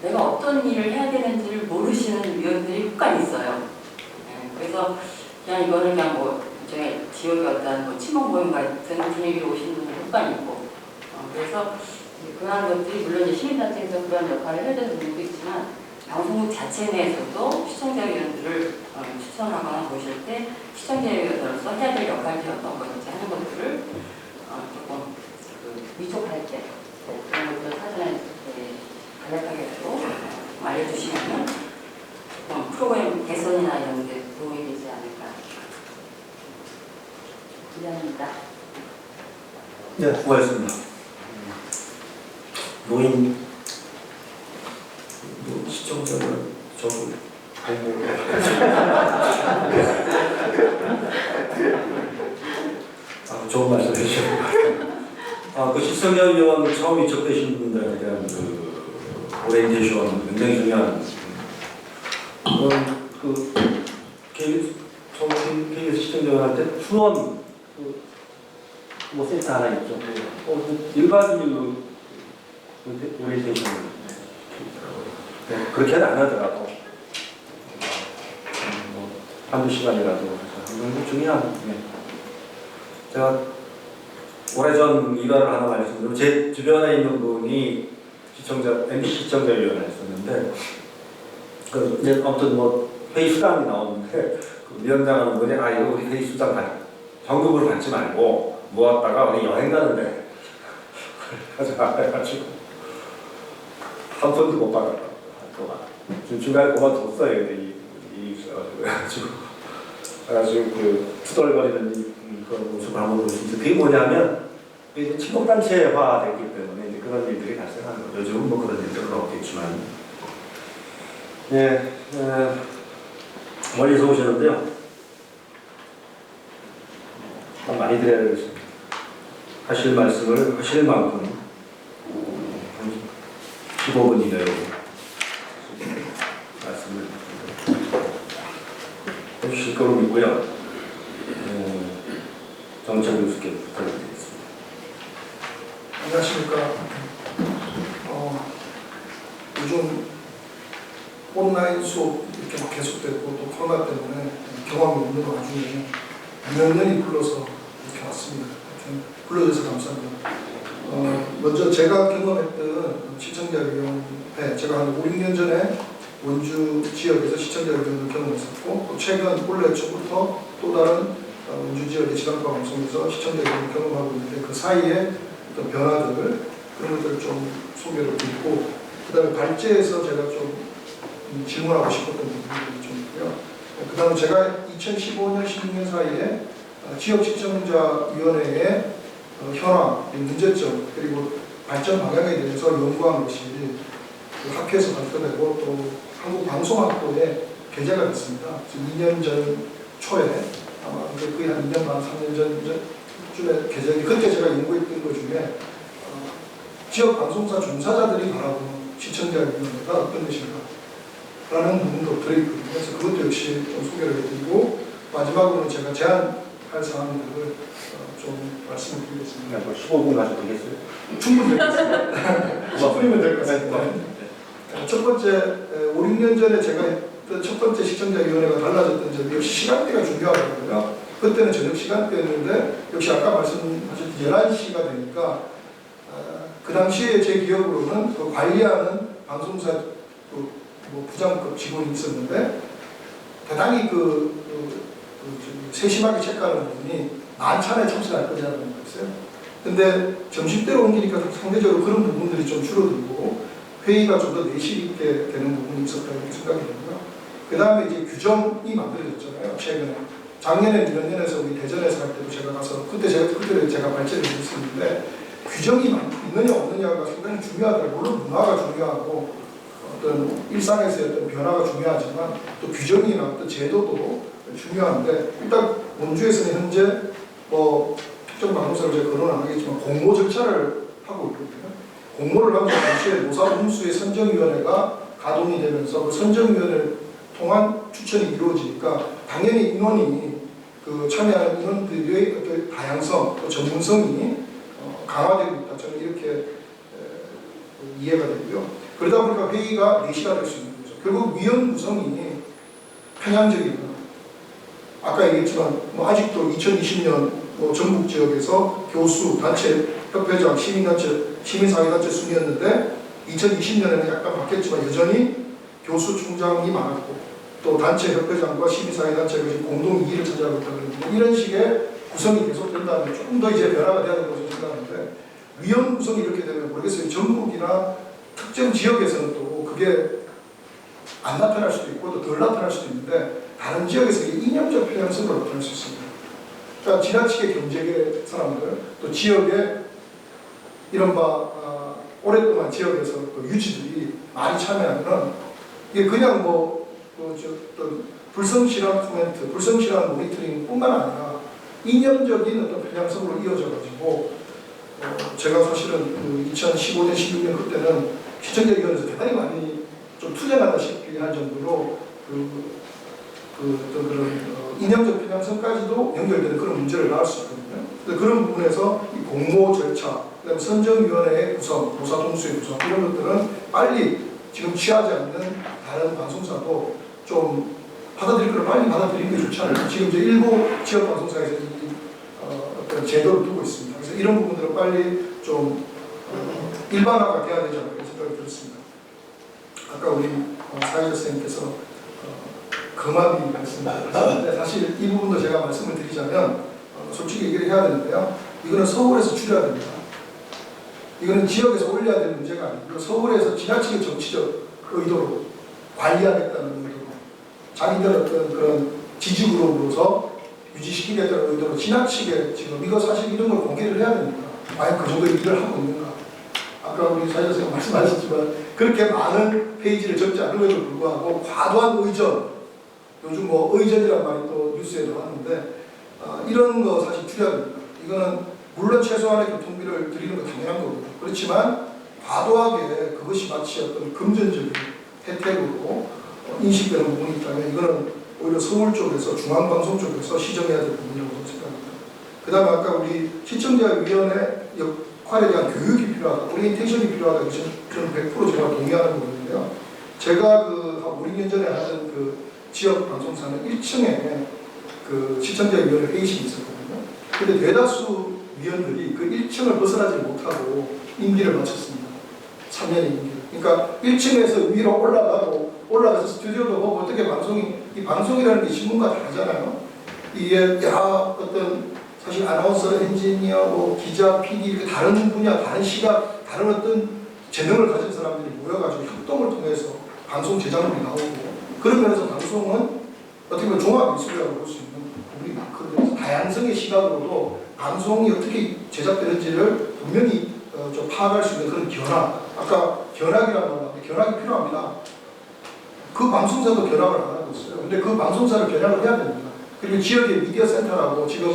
내가 어떤 일을 해야 되는지를 모르시는 위원들이 혹간 있어요. 그래서 그냥 이거는 그냥 뭐 저희 지역의 어떤 뭐 친목 모임 같은 분위기로 오시는 분들 효과는 있고 그래서 그런 것들이 물론 이제 시민단체에서 그런 역할을 해야 되는 부분도 있지만 방송국 자체 내에서도 시청자위원들을 추천하거나 모실 때 시청자위원으로서 해야 될 역할들이 어떤 것인지 하는 것들을 조금 위촉할 때 그런 것들을 사전에 간략하게 알려주시면 프로그램 개선이나 이런 데 도움이 되지 않을까. 기대합니다. 네, 수고하셨습니다. 노인 시청자는 저도 공부. 좋은 말씀 해주셨고, 그 시청자위원 처음 위촉되신 분들에 대한 그 오리엔테이션 굉장히 중요한. 그 KBS 시청자위원한테 후원 뭐 센터 하나 있죠. 일반인으로 오리엔테이션 그렇게 안 하더라도 뭐 한두 시간이라도 굉장히 중요한. 제가 오래전 일화를 하나 말씀드리면 제 주변에 있는 분이 MBC 시청자위원회였었는데 이제 아무튼 뭐 회의 수당이 나오는데 그 위원장하는 분이 이거 우리 회의 수당 현금으로 받지 말고 모았다가 어디 여행 가는데 가자 해가지고 한 푼도 못 받았다. 중간에 그만뒀어요. 그래가지고 그 투덜거리는 그런 모습을 한번 볼 수 있어요. 그게 뭐냐면 이제 친목단체화 됐기 때문에 이제 그런 일들이 발생하는 거죠. 요즘은 뭐 그런 일들은 없겠지만. 네, 멀리서 오시는데요. 많이 드려야 되겠습니다. 하실 말씀을 하실 만큼 15분 이내로 말씀을 해주실 거로 믿고요. 정철 교수께 부탁드리겠습니다. 안녕하십니까. 요즘 온라인 수업 이렇게 막 계속되고 또 코로나 때문에 경험이 없는 와중에 연연히 불러서 이렇게 왔습니다. 불러주셔서 감사합니다. 먼저 제가 경험했던 시청자위원회, 제가 한 5, 6년 전에 원주 지역에서 시청자위원회를 경험했었고 또 최근 올해 초부터 또 다른 원주 지역의 지방파 방송에서 시청자위원회를 경험하고 있는데 그 사이에 어떤 변화들 그런 것들을 좀 소개를 드리고 그 다음에 발제에서 제가 좀 질문하고 싶었던 부분들이 좀 있고요. 그 다음에 제가 2015년, 16년 사이에 지역시청자위원회의 현황, 문제점 그리고 발전 방향에 대해서 연구한 것이 그 학회에서 발표되고 또 한국방송학부에 게재가 됐습니다. 지금 2년 전 초에 아마 거의 한 2년 반, 3년 전쯤에 게재이 그때 제가 연구했던 것 중에 지역 방송사 종사자들이 바라보는 시청자위원회가 어떤 것인가 라는 부분도 들어있거든요. 그래서 그것도 역시 좀 소개를 해드리고 마지막으로는 제가 제안할 사항들을 좀 말씀을 드리겠습니다. 15분 가지고 되겠어요? 충분히 되겠습니다. 10분이면 될 것 같습니다. 첫 번째, 5, 6년 전에 제가 했던 첫 번째 시청자위원회가 달라졌던 점이 역시 시간대가 중요하거든요. 그때는 저녁 시간대였는데 역시 아까 말씀하셨듯이 11시가 되니까 그 당시에 제 기억으로는 그 관리하는 방송사 뭐 부장급 직원이 있었는데 대단히 세심하게 체크하는 분이 만찬에 참석할 거냐는 거였어요. 근데 점심때로 옮기니까 상대적으로 그런 부분들이 좀 줄어들고 회의가 좀 더 내실 있게 되는 부분이 있었다고 생각이 들고요. 그 다음에 이제 규정이 만들어졌잖아요. 최근에. 작년에 민원연에서 우리 대전에서 할 때도 제가 가서 그때 제가 발제를 했었는데 규정이 있느냐 없느냐가 상당히 중요하더라고요. 물론 문화가 중요하고 어떤 일상에서의 어떤 변화가 중요하지만 또 규정이나 어떤 제도도 중요한데 일단 원주에서는 현재 뭐 특정 방송사를 제가 거론은 안 하겠지만 공모 절차를 하고 있거든요. 공모를 하면서 당시에 노사분수의 선정위원회가 가동이 되면서 그 선정위원회를 통한 추천이 이루어지니까 당연히 인원이 그 참여하는 인원들의 어떤 다양성, 또 전문성이 강화되고 있다. 저는 이렇게 이해가 되고요. 그러다 보니까 회의가 4시가 될 수 있는 거죠. 결국 위원 구성이 편향적이거나 아까 얘기했지만 뭐 아직도 2020년 뭐 전국 지역에서 교수, 단체, 협회장, 시민단체, 시민사회단체 순이었는데 2020년에는 약간 바뀌었지만 여전히 교수 총장이 많았고 또 단체 협회장과 시민사회단체가 공동 이의를 차지하고 있다고 하는데 이런 식의 구성이 계속된다면 조금 더 이제 변화가 돼야 된다고 생각하는데 위원 구성이 이렇게 되면 모르겠어요. 전국이나 특정 지역에서는 또 그게 안 나타날 수도 있고 또 덜 나타날 수도 있는데 다른 지역에서 이게 이념적 편향성으로 나타날 수 있습니다. 그러니까 지나치게 경제계 사람들 또 지역에 이른바 오랫동안 지역에서 또 유지들이 많이 참여하면 이게 그냥 어떤 불성실한 코멘트, 불성실한 모니터링뿐만 아니라 이념적인 어떤 편향성으로 이어져가지고 제가 사실은 그 2015년, 16년 그때는 시청자위원회에서 대단히 많이 좀 투쟁하다시피 할 정도로 어떤 그런 이념적 편향성까지도 연결되는 그런 문제를 나올 수 있거든요. 그런 부분에서 이 공모 절차, 그다음에 선정위원회의 구성, 노사 동수의 구성 이런 것들은 빨리 지금 취하지 않는 다른 방송사도 좀 받아들일 걸 빨리 받아들이는 게 좋지 않을까. 지금 이제 일부 지역 방송사에서 어떤 제도를 두고 있습니다. 그래서 이런 부분들은 빨리 좀 일반화가 돼야 되지 않을까 생각이 들었습니다. 아까 우리 사회자 선생님께서 거마비 말씀하셨는데 사실 이 부분도 제가 말씀을 드리자면 솔직히 얘기를 해야 되는데요. 이거는 서울에서 줄여야 됩니다. 이거는 지역에서 올려야 되는 문제가 아니고 서울에서 지나치게 정치적 의도로 관리하겠다는 의도로 자기들 어떤 그런 지지그룹으로서 유지시키겠다는 의도로 지나치게 지금 이거 사실 이런 걸 공개를 해야 됩니다. 과연 그 정도 일을 하고 있는가. 아까 우리 사회자 선생님 말씀하셨지만 그렇게 많은 페이지를 적지 않음에도 불구하고 과도한 의전, 요즘 의전이라는 말이 또 뉴스에 나왔는데 이런 거 사실 줄여야 됩니다. 이거는 물론 최소한의 교통비를 드리는 거 당연한 거고요. 그렇지만 과도하게 그것이 마치 어떤 금전적인 혜택으로 인식되는 부분이 있다면 이거는 오히려 서울 쪽에서 중앙방송 쪽에서 시정해야 될 부분이라고 생각합니다. 그 다음에 아까 우리 시청자위원회 역할에 대한 교육이 필요하다, 오리엔테이션이 필요하다. 저는 100% 제가 동의하는 부분인데요. 제가 한 5, 6년 전에 하던 그 지역 방송사는 1층에 그 시청자위원회 회의실이 있었거든요. 근데 대다수 위원들이 그 1층을 벗어나지 못하고 임기를 마쳤습니다. 3년의 임기를. 그러니까 1층에서 위로 올라가서 스튜디오도 보고 어떻게 이 방송이라는 게 신문과 다르잖아요. 이게 여러 어떤 사실 아나운서, 엔지니어, 기자, PD 이렇게 다른 분야, 다른 시각, 다른 어떤 재능을 가진 사람들이 모여가지고 협동을 통해서 방송 제작물이 나오고 그런 면에서 방송은 어떻게 보면 종합미술이라고 볼 수 있는 부분이 많거든요. 다양성의 시각으로도 방송이 어떻게 제작되는지를 분명히 좀 파악할 수 있는 그런 견학. 아까 견학이라는 말 나왔는데 견학이 필요합니다. 그 방송사도 견학을 안 하고 있어요. 근데 그 방송사를 견학을 해야 됩니다. 그리고 지역의 미디어 센터라고 지금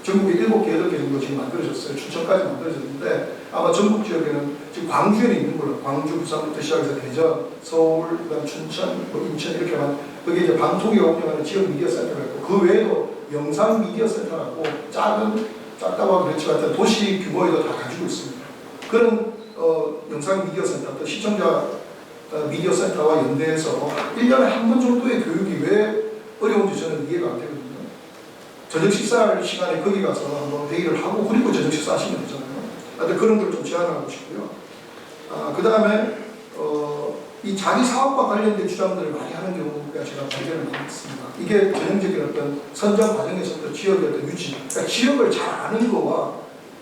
전국에 7개, 8개 정도 지금 만들어졌어요. 춘천까지 만들어졌는데 아마 전국 지역에는 지금 광주에는 있는 걸로 광주, 부산부터 시작해서 대전, 서울, 그다음 춘천, 인천 이렇게만 거기 이제 방송이가 운영하는 지역 미디어 센터가 있고 그 외에도 영상 미디어 센터라고 작다고 그렇지만 도시 규모에도 다 가지고 있습니다. 그런 영상 미디어 센터, 또 시청자 미디어 센터와 연대해서 1년에 한 번 정도의 교육이 왜 어려운지 저는 이해가 안 되거든요. 저녁 식사할 시간에 거기 가서 한번 회의를 하고 그리고 저녁 식사 하시면 되잖아요. 하여튼 그런 걸 좀 제안하고 싶고요. 그 다음에 이 자기 사업과 관련된 주장들을 많이 하는 경우가 제가 발견을 했습니다. 이게 전형적인 어떤 선정 과정에서부터 지역의 어떤 유지, 그러니까 지역을 잘 아는 거와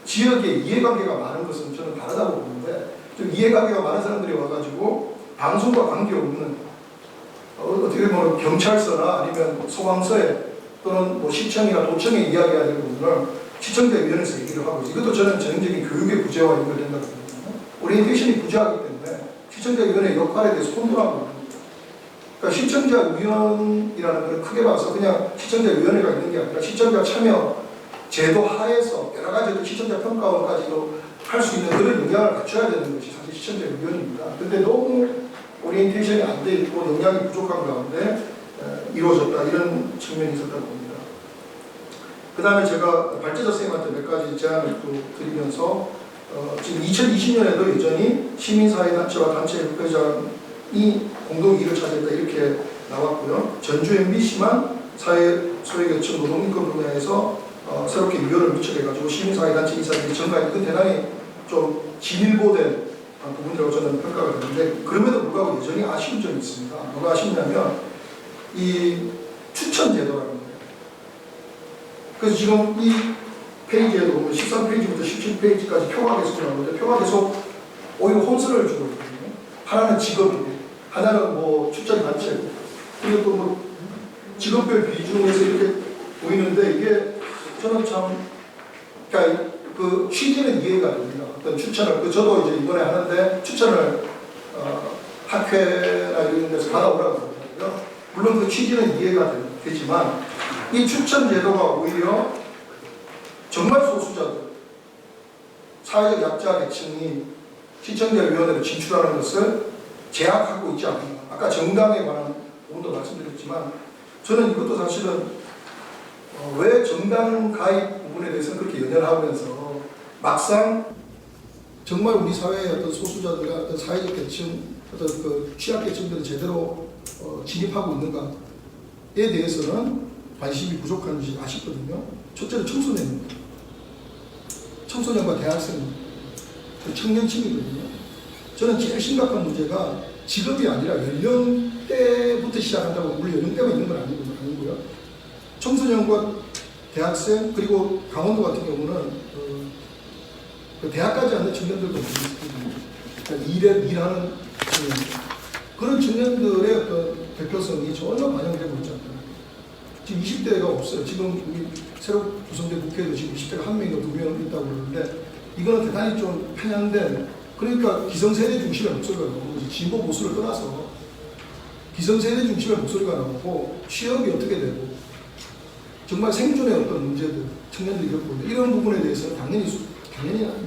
지역의 이해관계가 많은 것은 저는 다르다고 보는데 좀 이해관계가 많은 사람들이 와가지고 방송과 관계없는 어떻게 보면 경찰서나 아니면 소방서에 또는 시청이나 도청에 이야기해야 될 부분을 시청자위원회에서 얘기를 하고 있어요. 이것도 저는 전형적인 교육의 부재와 연결된다고 보거든요. 오리엔테이션이 부재하기 때문에 시청자위원회 역할에 대해서 혼돈하고 있는 겁니다. 그러니까 시청자위원이라는 걸 크게 봐서 그냥 시청자위원회가 있는 게 아니라 시청자 참여 제도 하에서 여러 가지 시청자 평가원까지도 할 수 있는 그런 역량을 갖춰야 되는 것이 사실 시청자위원입니다. 근데 너무 오리엔테이션이 안 돼 있고 역량이 부족한 가운데 이루어졌다 이런 측면이 있었다고 봅니다. 그 다음에 제가 발제자 선생님한테 몇 가지 제안을 또 드리면서 지금 2020년에도 여전히 시민사회단체와 단체 협회장이 공동 이익을 차지했다 이렇게 나왔고요. 전주 MBC만 사회 소외계층 노동인권 분야에서 새롭게 위원을 미쳐가지고 시민사회단체 이사들이 정말 이건 대단히 좀 진일보된 부분이라고 저는 평가가 되는데 그럼에도 불구하고 여전히 아쉬운 점이 있습니다. 뭐가 아쉽냐면 이 추천 제도라는 거예요. 그래서 지금 이 페이지에도 보면 13페이지부터 17페이지까지 표가 계속 나오는데 표가 계속 오히려 혼선을 주고 있거든요. 하나는 직업이고 하나는 뭐 추천 단체고 그리고 또 뭐 직업별 비중에서 이렇게 보이는데 이게 저는 참 그러니까 그 취지는 이해가 됩니다. 어떤 추천을 저도 이제 이번에 하는데 추천을 학회나 이런 데서 받아오라고 하더라고요. 물론 그 취지는 이해가 되지만 이 추천 제도가 오히려 정말 소수자들 사회적 약자 계층이 시청자위원회로 진출하는 것을 제약하고 있지 않나. 아까 정당에 관한 부분도 말씀드렸지만 저는 이것도 사실은 왜 정당 가입 부분에 대해서는 그렇게 연연하면서 막상 정말 우리 사회의 어떤 소수자들과 어떤 사회적 계층, 어떤 그 취약 계층들이 제대로 진입하고 있는가에 대해서는 관심이 부족한지 아쉽거든요. 첫째는 청소년입니다. 청소년과 대학생입니다. 청년층이거든요. 저는 제일 심각한 문제가 직업이 아니라 연령대부터 시작한다고 물론 연령대가 있는 건 아니고요. 청소년과 대학생 그리고 강원도 같은 경우는 그 대학까지 하는 청년들도 있거든요. 그러니까 일하는 청년들. 그런 청년들의 어떤 대표성이 전혀 반영되고 있지 않다. 지금 20대가 없어요. 지금 우리 새로 구성된 국회에도 지금 20대가 1명인가 2명 있다고 그러는데 이거는 대단히 좀 편향된 그러니까 기성세대 중심의 목소리가 나오고 진보 보수를 떠나서 기성세대 중심의 목소리가 나오고 취업이 어떻게 되고 정말 생존의 어떤 문제들 청년들이 겪고 있는 이런 부분에 대해서는 당연히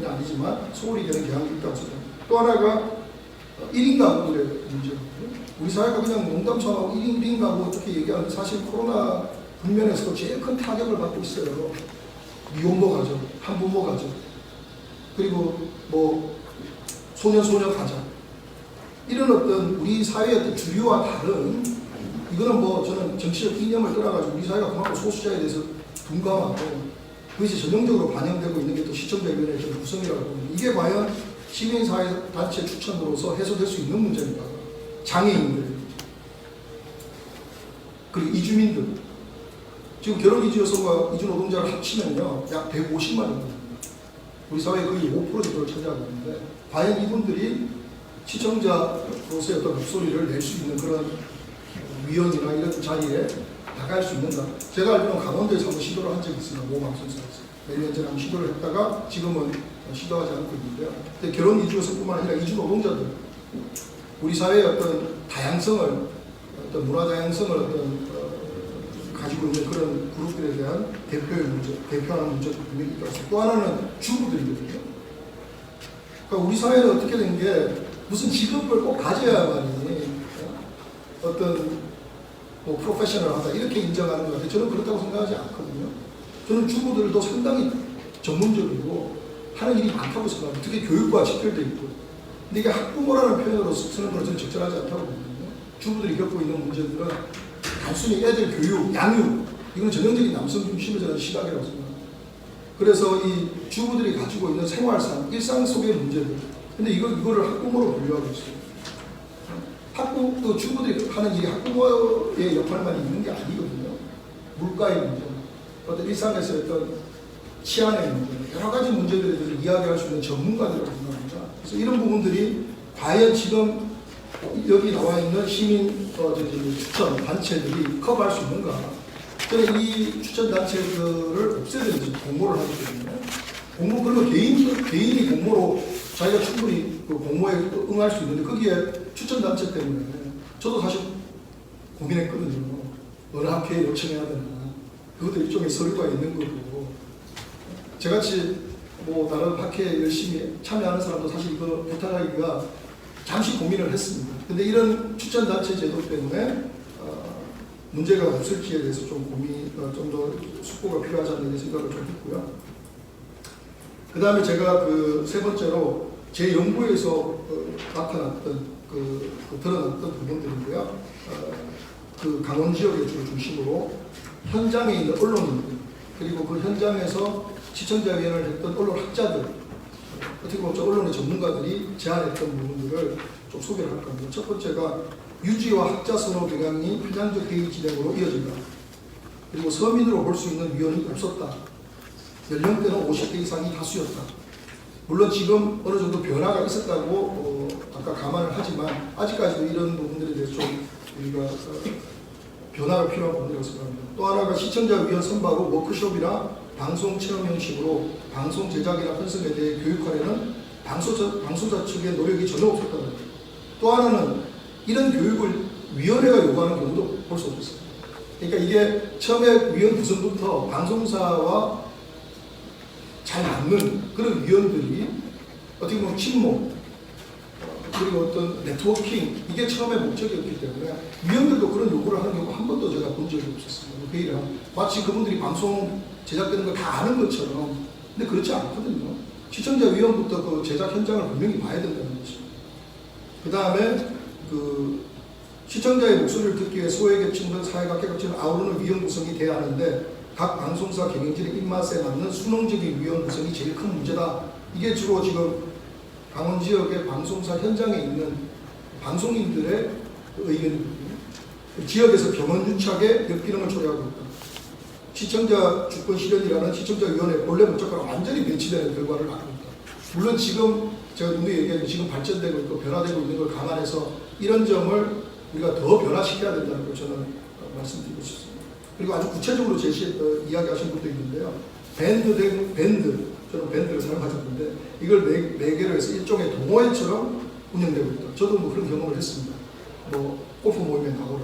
아니지만 소홀히 되는 경향이 있다고 생각합니다. 또 하나가 1인 가구들의 문제거든요. 우리 사회가 그냥 농담처럼 1인 가구 어떻게 얘기하는데 사실 코로나 국면에서도 제일 큰 타격을 받고 있어요. 미혼모 가정, 한부모 가정, 그리고 뭐 소녀 가정 이런 어떤 우리 사회의 어떤 주류와 다른 이거는 뭐 저는 정치적 이념을 떠나가지고 우리 사회가 그만큼 소수자에 대해서 둔감하고 그것이 전형적으로 반영되고 있는 게 또 시청자위원회의 구성이라고 봅니다. 이게 과연 시민사회단체 추천으로서 해소될 수 있는 문제인가? 장애인들, 그리고 이주민들. 지금 결혼이주 여성과 이주 노동자를 합치면요, 약 150만 정도입니다. 우리 사회의 거의 5% 정도를 차지하고 있는데, 과연 이분들이 시청자로서의 어떤 목소리를 낼 수 있는 그런 위원이나 이런 자리에 나갈 수 있는가? 제가 알기로는 강원도에서 한번 시도를 한 적이 있습니다. 모 방송사에서. 몇 년 전에 한번 시도를 했다가 지금은 시도하지 않고 있는데요. 근데 결혼 이주 여성뿐만 아니라 이주 노동자들, 우리 사회의 어떤 다양성을, 어떤 문화 다양성을 가지고 있는 그런 그룹들에 대한 대표하는 문제도 분명히 있다고 했습니다. 또 하나는 주부들이거든요. 그러니까 우리 사회는 어떻게 된 게 무슨 직업을 꼭 가져야만이 어떤 뭐 프로페셔널하다 이렇게 인정하는 것 같아요. 저는 그렇다고 생각하지 않거든요. 저는 주부들도 상당히 전문적이고 하는 일이 많다고 생각합니다. 특히 교육과 직결되어 있고. 근데 이게 학부모라는 표현으로 쓰는 건 저는 적절하지 않다고 보거든요. 주부들이 겪고 있는 문제들은 단순히 애들 교육, 양육 이건 전형적인 남성 중심의 저는 시각이라고 생각합니다. 그래서 이 주부들이 가지고 있는 생활상, 일상 속의 문제들 근데 이거를 학부모로 분류하고 있어요. 또 주부들이 하는 일이 학부모의 역할만 있는 게 아니거든요. 물가의 문제, 어떤 일상에서 어떤 치안의 문제, 여러 가지 문제들에 대해서 이야기할 수 있는 전문가들이라고 생각합니다. 그래서 이런 부분들이 과연 지금 여기 나와 있는 시민 추천 단체들이 커버할 수 있는가? 저는 이 추천 단체들을 없애야 되는지 공모를 하기 때문에 그리고 개인이 공모로 자기가 충분히 그 공모에 응할 수 있는데 거기에 추천 단체 때문에 저도 사실 고민했거든요. 어느 학회에 요청해야 되나. 그것도 일종의 서류가 있는 거고. 저같이 뭐 다른 학회에 열심히 참여하는 사람도 사실 이거 부탁하기가 잠시 고민을 했습니다. 근데 이런 추천 단체 제도 때문에 문제가 없을지에 대해서 좀 좀 더 숙고가 필요하지 않나 생각을 좀 했고요. 그 다음에 제가 그 세 번째로 제 연구에서 나타났던 드러났던 부분들인데요. 그 강원 지역의 주를 중심으로 현장에 있는 언론인들 그리고 그 현장에서 시청자위원회를 했던 언론 학자들 어떻게 보면 언론의 전문가들이 제안했던 부분들을 좀 소개를 할 겁니다. 첫 번째가 유지와 학자 선호 경향이 편향적 회의 진행으로 이어진다. 그리고 서민으로 볼 수 있는 위원이 없었다. 연령대는 50대 이상이 다수였다. 물론 지금 어느 정도 변화가 있었다고 아까 감안을 하지만 아직까지도 이런 부분들에 대해서 좀 우리가 변화가 필요한 부분이라고 생각합니다. 또 하나가 시청자위원 선발 후 워크숍이나 방송 체험 형식으로 방송 제작이나 편성에 대해 교육하려는 방송사 측의 노력이 전혀 없었다는 겁니다. 또 하나는 이런 교육을 위원회가 요구하는 경우도 볼 수 없었습니다. 그러니까 이게 처음에 위원 구성부터 방송사와 잘 맞는 그런 위원들이 어떻게 보면 친목 그리고 어떤 네트워킹 이게 처음에 목적이었기 때문에 위원들도 그런 요구를 하는 경우 한 번도 제가 본 적이 없었습니다. 회의를 하면 마치 그분들이 방송 제작되는 걸 다 아는 것처럼 근데 그렇지 않거든요. 시청자 위원부터 그 제작 현장을 분명히 봐야 된다는 거죠. 그 다음에 그 시청자의 목소리를 듣기 위해 소외계층들 사회각계각층을 아우르는 위원 구성이 돼야 하는데 각 방송사 경영진의 입맛에 맞는 수능적인 위원 구성이 제일 큰 문제다. 이게 주로 지금 강원 지역의 방송사 현장에 있는 방송인들의 의견이거든요. 지역에서 병원 유착에 역기능을 초래하고 있다. 시청자 주권 실현이라는 시청자위원회 본래 목적과는 완전히 배치되는 결과를 낳고 있다. 물론 지금 제가 누누이 얘기하지만 지금 발전되고 있고 변화되고 있는 걸 감안해서 이런 점을 우리가 더 변화시켜야 된다는 걸 저는 말씀드리고 싶습니다. 그리고 아주 구체적으로 이야기하신 분도 있는데요. 밴드, 저는 밴드를 사용하셨는데 이걸 매개로 해서 일종의 동호회처럼 운영되고 있다. 저도 뭐 그런 경험을 했습니다. 뭐 골프 모임에 나오라.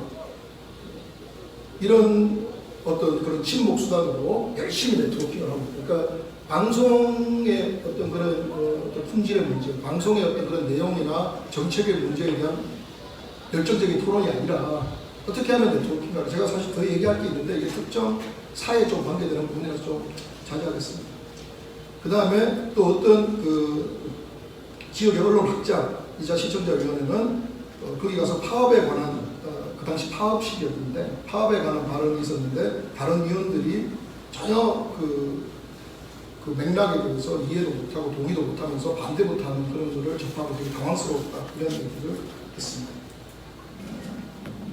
이런 어떤 그런 친목 수단으로 열심히 네트워킹을 하고 있다. 그러니까 방송의 어떤 그런 어떤 품질의 문제, 방송의 어떤 그런 내용이나 정책의 문제에 대한 열정적인 토론이 아니라 어떻게 하면 네트워킹을 제가 사실 더 얘기할 게 있는데 이게 특정 사회에 좀 관계되는 부분이라서 좀 자제하겠습니다. 그 다음에 또 어떤 그 지역의 언론학자이자 시청자위원회는 거기 가서 파업에 관한 그 당시 파업 시기였는데 파업에 관한 발언이 있었는데 다른 위원들이 전혀 그 맥락에 대해서 이해도 못하고 동의도 못하면서 반대 못하는 그런 것을 접하고 되게 당황스러웠다 이런 얘기를 했습니다.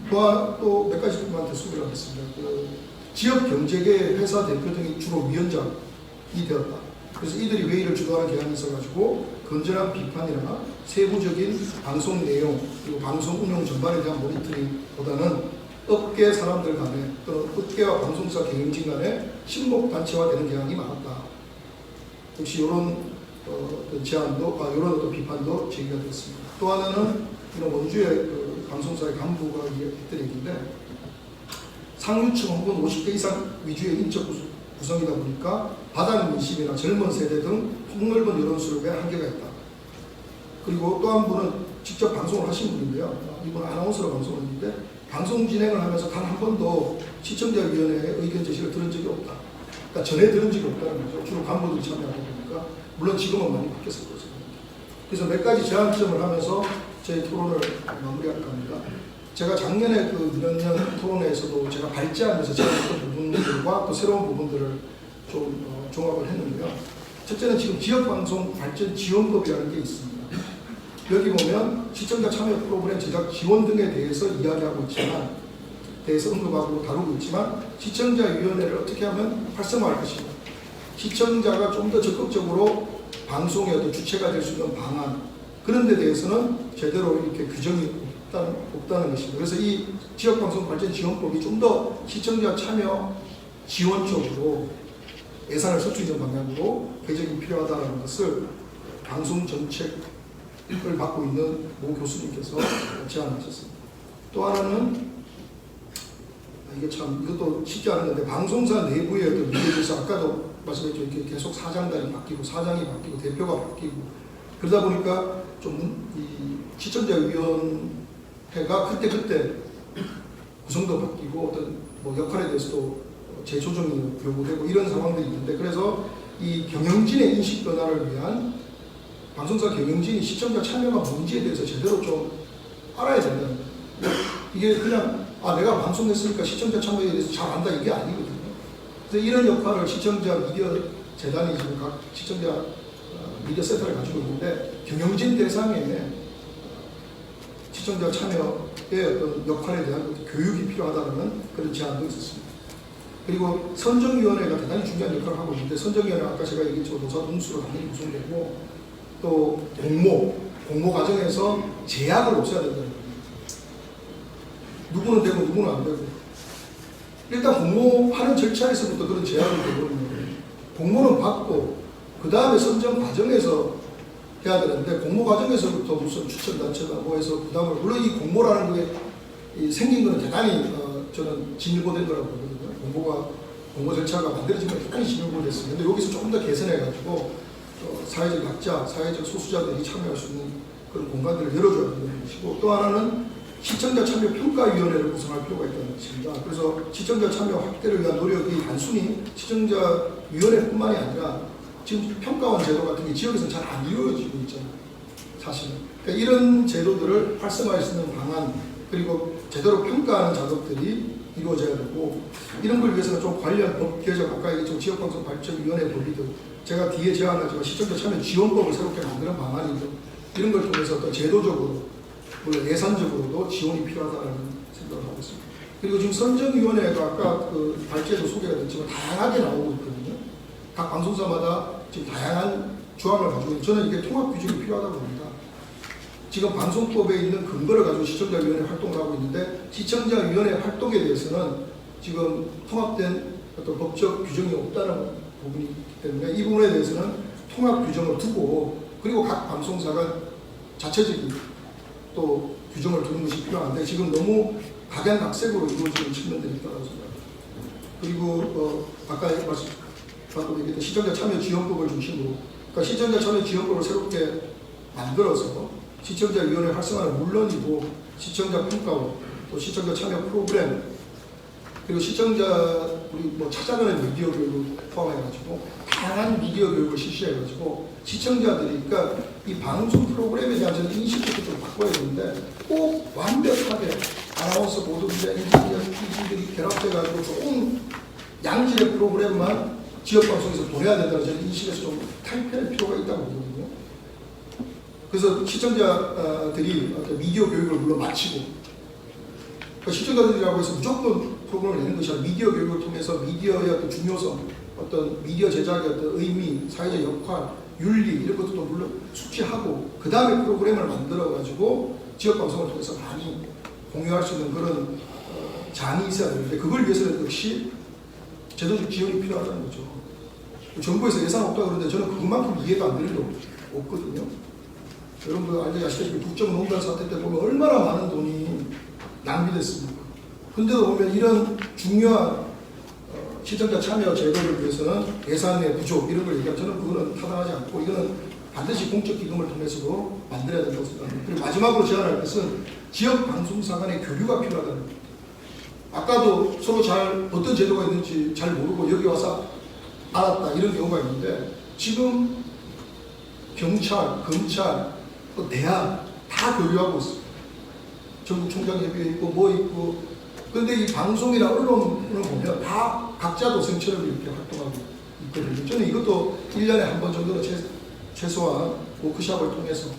또 몇 가지만 더 소개를 하겠습니다. 그 지역 경제계 회사 대표 등이 주로 위원장이 되었다. 그래서 이들이 회의를 주도하는 경향이 있어가지고 건전한 비판이나 세부적인 방송 내용 그리고 방송 운영 전반에 대한 모니터링보다는 업계 사람들 간에 또는 업계와 방송사 경영진 간에 친목단체화되는 경향이 많았다. 역시 이런 제안도, 이런 어떤 비판도 제기가 됐습니다. 또 하나는 이런 원주의 그 방송사의 간부가 했던 얘기인데 상류층 혹은 50대 이상 위주의 인적 구성이다 보니까 바닥 민심이나 젊은 세대 등 폭넓은 여론 수렴에 한계가 있다. 그리고 또 한 분은 직접 방송을 하신 분인데요. 이분은 아나운서로 방송을 했는데 방송 진행을 하면서 단 한 번도 시청자위원회의 의견 제시를 들은 적이 없다. 그러니까 전에 들은 적이 없다는 거죠. 주로 간부들이 참여하다 보니까 물론 지금은 많이 바뀌었을 거죠. 그래서 몇 가지 제안 지점을 하면서 제 토론을 마무리할까 합니다. 제가 작년에 그 민원연 토론회에서도 제가 발제하면서 제안했던 부분들과 또 새로운 부분들을 좀 종합을 했는데요. 첫째는 지금 지역방송 발전 지원법이라는 게 있습니다. 여기 보면 시청자 참여 프로그램 제작 지원 등에 대해서 이야기하고 있지만 대해서 언급하고 다루고 있지만 시청자위원회를 어떻게 하면 활성화할 것인가 시청자가 좀 더 적극적으로 방송의 어떤 주체가 될 수 있는 방안 그런 데 대해서는 제대로 이렇게 규정이 없다는 것입니다. 그래서 이 지역방송 발전 지원법이 좀 더 시청자 참여 지원 쪽으로 예산을 쓸 수 있는 방향으로 개정이 필요하다는 것을 방송 정책을 맡고 있는 모 교수님께서 제안하셨습니다. 또 하나는 이게 참 이것도 쉽지 않은 건데 방송사 내부의 어떤 문제에서 아까도 말씀했죠. 이렇게 계속 사장단이 바뀌고 사장이 바뀌고 대표가 바뀌고 그러다 보니까 좀 이 시청자위원회가 그때 구성도 바뀌고 어떤 뭐 역할에 대해서도 재조정이 요구되고 이런 상황들이 있는데 그래서 이 경영진의 인식 변화를 위한 방송사 경영진이 시청자 참여가 뭔지에 대해서 제대로 좀 알아야 된다는 거예요. 이게 그냥 내가 방송했으니까 시청자 참여에 대해서 잘 안다 이게 아니거든요. 그래서 이런 역할을 시청자 미디어 재단이 지금 각 시청자 미디어 센터를 가지고 있는데 경영진 대상에 시청자 참여의 어떤 역할에 대한 교육이 필요하다는 그런 제안도 있었습니다. 그리고 선정위원회가 대단히 중요한 역할을 하고 있는데 선정위원회 아까 제가 얘기했지만 노사 동수로 당연히 구성되고 또 공모 과정에서 제약을 없애야 된다는 겁니다. 누구는 되고 누구는 안 되고 일단 공모하는 절차에서부터 그런 제약을 되거든요. 공모는 받고 그 다음에 선정 과정에서 해야 되는데 공모 과정에서부터 무슨 추천단체나 뭐 해서 부담을 물론 이 공모라는 게 생긴 거는 대단히 저는 진일보된 거라고 보거든요. 공모 절차가 만들어진 건 대단히 진일보됐습니다. 근데 여기서 조금 더 개선해가지고 사회적 약자, 사회적 소수자들이 참여할 수 있는 그런 공간들을 열어줘야 된다는 것이고 또 하나는 시청자 참여 평가위원회를 구성할 필요가 있다는 것입니다. 그래서 시청자 참여 확대를 위한 노력이 단순히 시청자위원회뿐만이 아니라 지금 평가원 제도 같은 게 지역에서는 잘 안 이루어지고 있잖아요. 사실은. 그러니까 이런 제도들을 활성화할 수 있는 방안 그리고 제대로 평가하는 작업들이 이루어져야 되고 이런 걸 위해서는 좀 관련 법 개정 아까 얘기했던 지역방송 발전위원회 법리도 제가 뒤에 제안하지만 시청자 참여 지원법을 새롭게 만드는 방안이죠. 이런 걸 통해서 어떤 제도적으로 물론 예산적으로도 지원이 필요하다는 생각을 하고 있습니다. 그리고 지금 선정위원회가 아까 그 발제도 소개가 됐지만 다양하게 나오고 있거든요. 각 방송사마다 지금 다양한 조항을 가지고 있는 저는 이게 통합 규정이 필요하다고 봅니다. 지금 방송법에 있는 근거를 가지고 시청자위원회 활동을 하고 있는데 시청자위원회 활동에 대해서는 지금 통합된 어떤 법적 규정이 없다는 부분이 있기 때문에 이 부분에 대해서는 통합 규정을 두고 그리고 각 방송사가 자체적인 또 규정을 두는 것이 필요한데 지금 너무 각양각색으로 이루어지는 측면들이 있다고 생각합니다. 그리고 아까 말씀하고 얘기했던 시청자 참여 지원법을 중심으로 그러니까 시청자 참여 지원법을 새롭게 만들어서 시청자위원회 활성화는 물론이고 시청자 평가원 또 시청자 참여 프로그램 그리고 시청자 우리 뭐 찾아가는 미디어 교육을 포함해가지고 다양한 미디어 교육을 실시해가지고 시청자들이 그러니까 이 방송 프로그램에 대한 저는 인식부터 좀 바꿔야 되는데 꼭 완벽하게 아나운서 보도기자 엔지니어 PD들이 결합돼가지고 좋은 양질의 프로그램만 지역방송에서 보내야 된다는 저는 인식에서 좀 탈피할 필요가 있다고 보거든요. 그래서 시청자들이 미디어 교육을 물론 마치고 그러니까 시청자들이라고 해서 무조건 프로그램을 내는 것이 아니라 미디어 교육을 통해서 미디어의 어떤 중요성, 어떤 미디어 제작의 어떤 의미, 사회적 역할, 윤리 이런 것도 물론 숙지하고 그 다음에 프로그램을 만들어가지고 지역방송을 통해서 많이 공유할 수 있는 그런 장이 있어야 되는데 그걸 위해서는 역시 제도적 지원이 필요하다는 거죠. 정부에서 예산 없다고 그러는데 저는 그만큼 이해가 안 되는 게 없거든요. 여러분들 아시다시피 국정농단 사태 때 보면 얼마나 많은 돈이 낭비됐습니까? 근데도 보면 이런 중요한 시청자 참여 제도를 위해서는 예산의 부족 이런 걸 얘기하면 저는 그거는 타당하지 않고 이거는 반드시 공적 기금을 통해서도 만들어야 된다고 생각합니다. 그리고 마지막으로 제안할 것은 지역 방송사 간의 교류가 필요하다는 겁니다. 아까도 서로 잘 어떤 제도가 있는지 잘 모르고 여기 와서 알았다 이런 경우가 있는데 지금 경찰, 검찰, 또 대학 다 교류하고 있어요. 전국 총장 협의회 있고 뭐 있고 그런데 이 방송이나 언론을 보면 다 각자 도생처럼 이렇게 활동하고 있거든요. 저는 이것도 1년에 한 번 정도는 최소한 워크숍을 통해서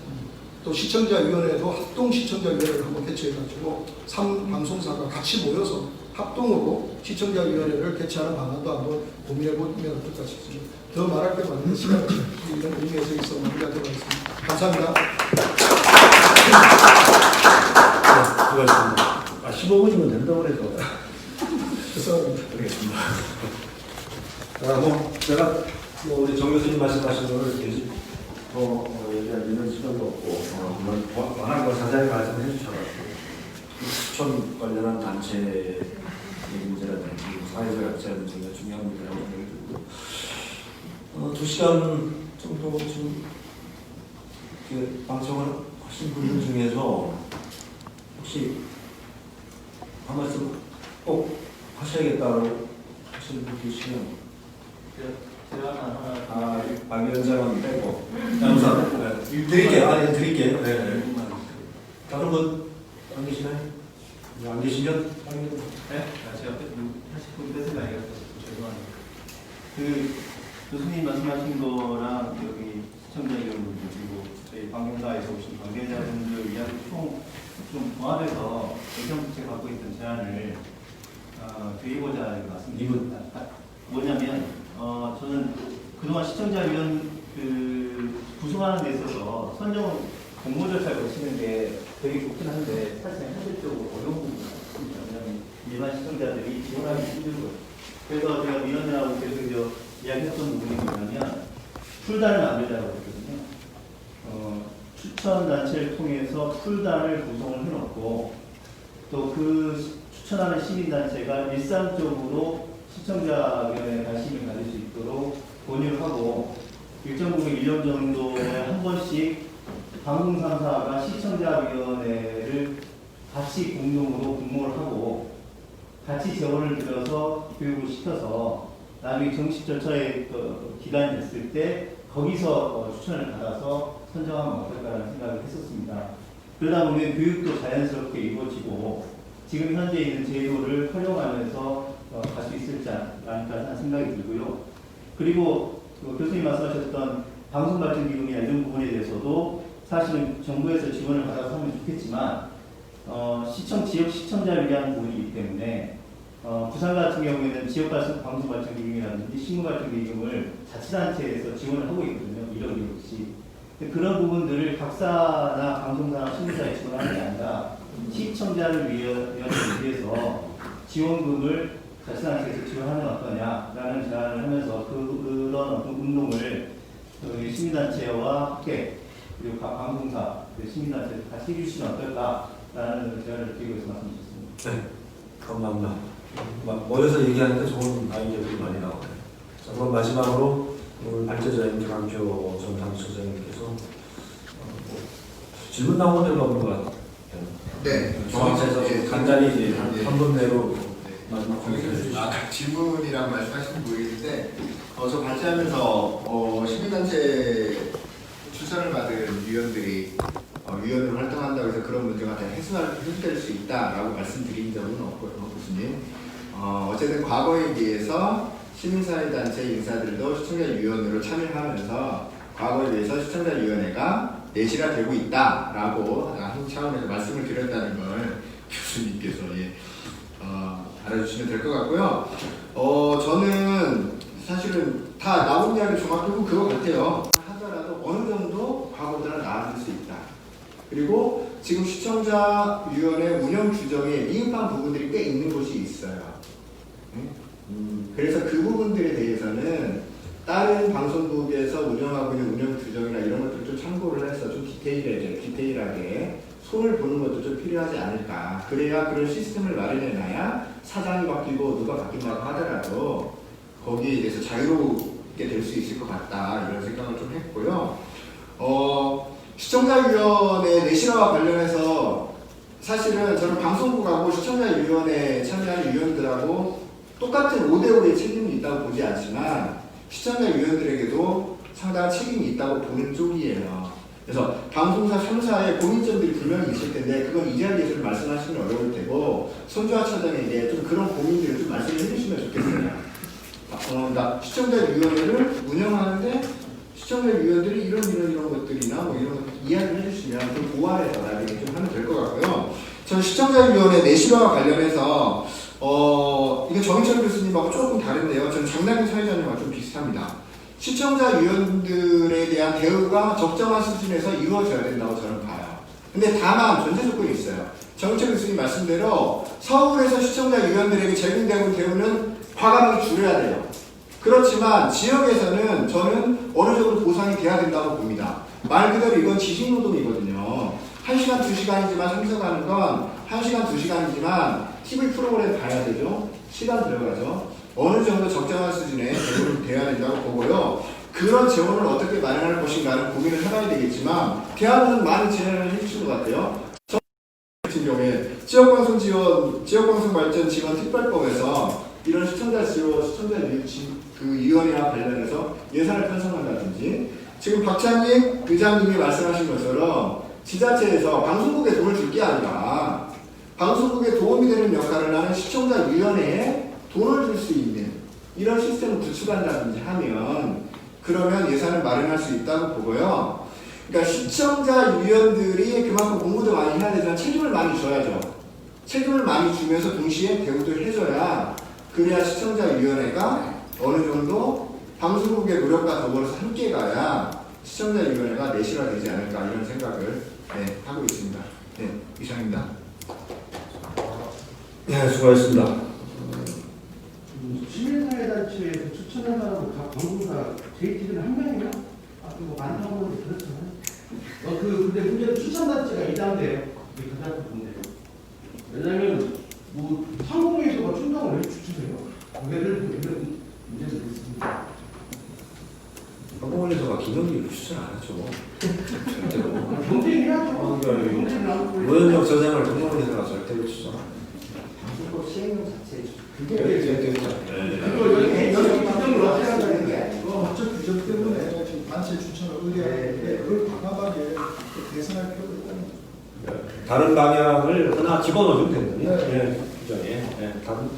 또 시청자위원회도 합동시청자위원회를 한번 개최해가지고 3방송사가 같이 모여서 합동으로 시청자위원회를 개최하는 방안도 한번 고민해보면 어떨까 싶습니다. 더 말할 게 많은데 시간이 이런 의미에서 있어 마무리하도록 하겠습니다. 감사합니다. 수고하셨습니다. 15분이면 된다고 그래서 죄송합니다. 그러겠습니다. 제가 우리 정 교수님 말씀하신 거를 계속 얘기하기는 시간도 없고 워낙 걸 자세히 말씀해 주셔가지고 추천 관련한 단체의 문제라든지 사회적 약자 문제가 중요한 문제라고 생각이 들고 2시간 정도 지금 방송을 하신 분들 중에서 혹시 한 말씀 꼭 하셔야겠다고 하시는 분 계시면 박 위원장은 빼고 우선 드릴게요. 드릴게요. 네. 다른 분 안 계시나요? 안 계시면 제가 80분 뺏은 아이가 죄송합니다. 그 교수님 말씀하신 거랑 여기 시청자 여러분들 그리고 저희 방송사에서 오신 관계자분들 이야기 좀 종합해서 의정부채가 갖고 있던 제안을 드리고자 하는 것 같습니다. 뭐냐면 저는 그동안 시청자위원 구성하는 데 있어서 선정 공모 절차를 거치는 게 되게 좋긴 한데 사실 현실적으로 어려운 부분이 있습니다. 왜냐하면 일반 시청자들이 지원하기 힘들고요. 그래서 제가 위원들하고 계속 이야기했던 부분이 뭐냐면 풀단을 만들자고 했거든요. 추천 단체를 통해서 풀단을 구성을 해놓고 또 그 추천하는 시민단체가 일상적으로 시청자위원회에 관심을 가질 수 있도록 권유를 하고 일정 부분 1년 정도에 한 번씩 방송 3사가 시청자위원회를 같이 공동으로 공모를 하고 같이 재원을 들여서 교육을 시켜서 나중에 정식 절차의 기간이 됐을 때 거기서 추천을 받아서 선정하면 어떨까라는 생각을 했었습니다. 그러다 보면 교육도 자연스럽게 이루어지고 지금 현재 있는 제도를 활용하면서 갈 수 있을지 않을까 하는 생각이 들고요. 그리고 교수님 말씀하셨던 방송발전기금이나 이런 부분에 대해서도 사실은 정부에서 지원을 받아서 하면 좋겠지만 지역 시청자를 위한 부분이기 때문에 부산 같은 경우에는 지역 방송발전기금이라든지 신문발전기금을 자치단체에서 지원을 하고 있거든요. 1억 1억씩. 그런 부분들을 각사나 방송사나 신문사에 지원하는 게 아니라 시청자를 위해서 지원금을 자치단체에서 지원하는 건 어떠냐라는 제안을 하면서 그런 어떤 운동을 시민단체와 함께 그리고 각 방송사, 시민단체에서 같이 해주시면 어떨까라는 제안을 드리고 말씀드렸습니다. 네, 감사합니다. 모여서 얘기하니까 좋은 아이디어들이 많이 나오네요. 자, 그럼 마지막으로 오늘 발제자인 김학교 전 당수장님께서 질문 나온 대로 없는 것 같아요. 네. 종합해서 간단히 이제 한 분 내로 마지막 질문이라고 말씀하시는 모르겠는데 저 발제하면서 시민단체 추천을 받은 위원들이 위원으로 활동한다고 해서 그런 문제가 다 해소될 수 있다라고 말씀드린 적은 없고요, 교수님. 어쨌든 과거에 비해서 시민사회단체 인사들도 시청자위원으로 참여하면서 과거에 비해서 시청자위원회가 내실화되고 있다라고 한 차원에서 말씀을 드렸다는 걸 교수님께서 알아주시면 될 것 같고요. 저는 사실은 다 나온 이야기 종합해보면 그거 같아요. 하더라도 어느 정도 과거보다 나아질 수 있다. 그리고 지금 시청자위원회 운영 규정에 미흡한 부분들이 꽤 있는 곳이 있어요. 그래서 그 부분들에 대해서는 다른 방송국에서 운영하고 있는 운영 규정이나 이런 것들 좀 참고를 해서 좀 디테일하게 손을 보는 것도 좀 필요하지 않을까. 그래야 그런 시스템을 마련해놔야 사장이 바뀌고 누가 바뀐다고 하더라도 거기에 대해서 자유롭게 될 수 있을 것 같다. 이런 생각을 좀 했고요. 시청자위원회 내실화와 관련해서 사실은 저는 방송국하고 시청자위원회에 참여하는 위원들하고 똑같은 5대5의 책임이 있다고 보지 않지만 시청자위원들에게도 상당한 책임이 있다고 보는 쪽이에요. 그래서 방송사 3사의 고민점들이 분명히 있을 텐데 그건 이 자리에서 말씀하시면 어려울 테고 손주아 차장에게 좀 그런 고민들을 좀 말씀을 해주시면 좋겠어요. 시청자위원회를 운영하는데 시청자위원들이 이런 것들이나 뭐 이런 것들 이야기를 해주시면 좀 보완해서 나중에 좀 하면 될 것 같고요. 전 시청자위원회 내실화와 관련해서 이거 정인철 교수님하고 조금 다른데요. 저는 장남규 사회자님하고 좀 비슷합니다. 시청자위원들에 대한 대우가 적정한 수준에서 이루어져야 된다고 저는 봐요. 근데 다만 전제 조건이 있어요. 정인철 교수님 말씀대로 서울에서 시청자위원들에게 제공되는 대우는 과감하게 줄여야 돼요. 그렇지만 지역에서는 저는 어느 정도 보상이 돼야 된다고 봅니다. 말 그대로 이건 지식노동이거든요. 1시간, 2시간이지만 참석하는 건 1시간, 2시간이지만 TV 프로그램 봐야 되죠. 시간 들어가죠. 어느 정도 적정한 수준의 재원이 돼야 된다고 보고요. 그런 재원을 어떻게 마련할 것인가를 고민을 해봐야 되겠지만 대학은 많은 진행을 해주신 것 같아요. 저 같은 경우에 지역방송 지원, 지역방송 발전 지원 특별법에서 이런 시청자 지원, 위원회와 관련해서 예산을 편성한다든지 지금 박찬익 의장님이 말씀하신 것처럼 지자체에서 방송국에 돈을 줄 게 아니라 방송국에 도움이 되는 역할을 하는 시청자위원회에 돈을 줄 수 있는 이런 시스템을 구축한다든지 하면 그러면 예산을 마련할 수 있다고 보고요. 그러니까 시청자위원들이 그만큼 공부도 많이 해야 되지만 책임을 많이 져야죠. 책임을 많이 주면서 동시에 대우도 해줘야 그래야 시청자위원회가 어느 정도 방송국의 노력과 더불어서 함께 가야 시청자위원회가 내실화되지 않을까 이런 생각을 하고 있습니다. 네, 이상입니다. 네, 수고하셨습니다. 시민사회단체에서 추천을 하는 각 방송사 JTB는 한 명이나? 뭐 많다고 하는데 그렇잖아요. 근데 문제는 추천단체가 이단돼요. 그게 가장 큰 문제예요. 왜냐면 뭐 상공회의소가 충당을 왜 추천해요? 예를 들면 이런 문제도 있습니다. 한국원에서가 김영기를 추천 안 하죠. 절대로. 경쟁해야죠. 노현적 저장을 한국원에서가 절대로 추천 안 해요. 방송법 시행령 자체 그게 그거 여기 규정을 어떻게 한다는 게 아니고 법적 규정 때문에 지금 단체 추천을 의뢰하는데 그걸 과감하게 개선할 필요가 있다는 거죠. 다른 방향을 하나 집어넣으면 되거든요. 규정에.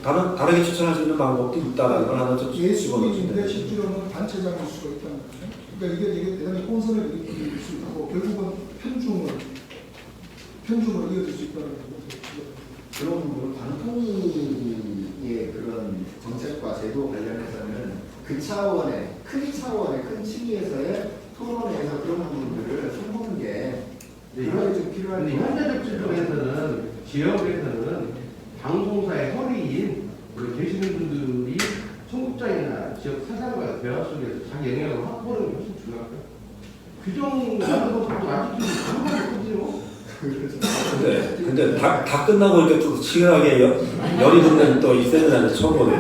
다르게 추천할 수 있는 방법도 있다는 걸 하나 좀 집어넣으면 예술인데 돼요. 실제로는 단체장일 수가 있다는 거죠. 그러니까 이게 대단히 혼선을 일으킬 수 있고 결국은 편중으로 이어질 수 있다는 거죠. 그런 부분 방통위의 그런 정책과 제도 관련해서는 그 차원의 큰 층위에서의 토론회에서 그런 부분들을 손보는 게 이런 좀 필요할 것 현재적 지역에서는 방송사의 허리인 계시는 분들이 청국장이나 지역 사장과 대화 속에서 자기 영향을 확보하는 게 훨씬 중요하고요. 규정 만드는 것도 아직도 한가지 거지요. 근데 다 끝나고 이렇게 또 치열하게 열이 돋는 또 이 세미나를 처음 보네.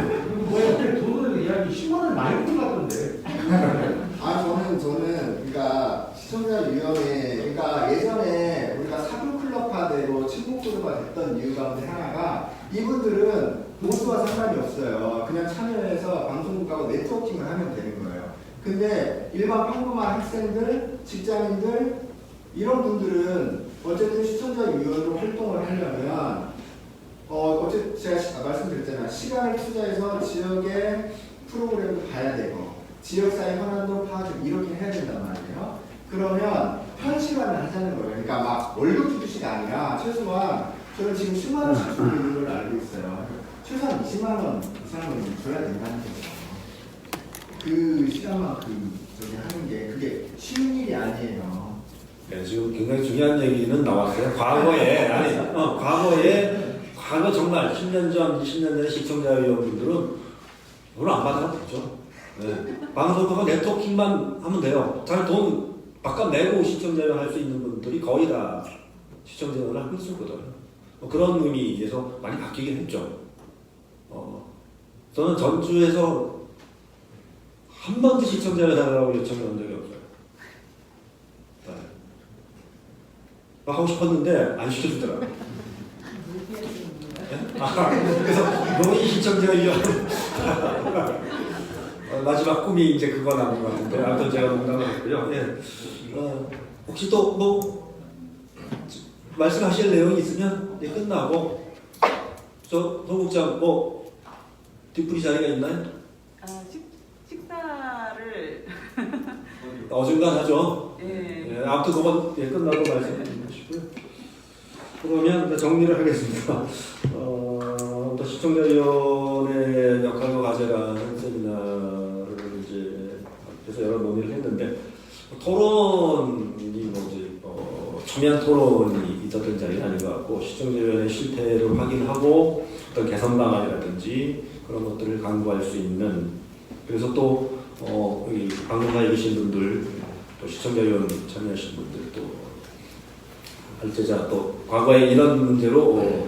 돈을 이야기 10만 원 많이 들어갔던데. 저는 그러니까 시청자위원회 그러니까 예전에 우리가 사교클럽화되고 친목구도가 됐던 이유 가운데 하나가 이분들은 모수와 상관이 없어요. 그냥 참여해서 방송국하고 네트워킹을 하면 되는 거예요. 근데 일반 평범한 학생들, 직장인들 이런 분들은 어쨌든 시청자위원으로 활동을 하려면 어쨌든 제가 말씀드렸잖아요. 시간을 투자해서 지역의 프로그램도 봐야 되고 지역사회 현안도 파악하고 이렇게 해야 된단 말이에요. 그러면 현실화를 하자는 거예요. 그러니까 막 월급 주듯이가 아니라 최소한 저는 지금 10만 원씩 주고 있는 걸로 알고 있어요. 최소한 20만 원 이상은 줘야 된다는 거죠. 그 시간만큼 저기 하는 게 그게 쉬운 일이 아니에요. 네, 지금 굉장히 중요한 얘기는 나왔어요. 과거 정말 10년 전, 20년 전에 시청자위원분들은 돈을 안 받아도 되죠. 네. 방송국하고 네트워킹만 하면 돼요. 잘 돈 바깥 내고 시청자위원 할 수 있는 분들이 거의 다 시청자위원을 하고 있었거든요. 그런 의미에서 많이 바뀌긴 했죠. 저는 전주에서 한 번도 시청자위원 달라고 요청을 한 적이 없어요. 네. 하고 싶었는데 안 시켜주더라고요. 그래서 노인 시청자위원 마지막 꿈이 이제 그거 남은 것 같은데 아무튼 제가 농담을 했고요. 혹시 또 뭐 말씀하실 내용이 있으면 이제 끝나고 소국장 뭐 뒷풀이 자리가 있나요? 식사를 어중간하죠. 예. 아무튼 그건 끝나고 말씀해 주시고요. 그러면 정리를 하겠습니다. 또 시청자위원회 역할과 과제라는 세미나를 이제 그래서 여러 논의를 했는데 토론이 첨예한 토론이 있었던 자리는 아닌 것 같고 시청자위원회 실태를 확인하고 어떤 개선 방안이라든지 그런 것들을 강구할 수 있는 그래서 또 여기 방송사에 계신 분들 또 시청자위원 참여하신 분들 또 발제자 또 과거에 이런 문제로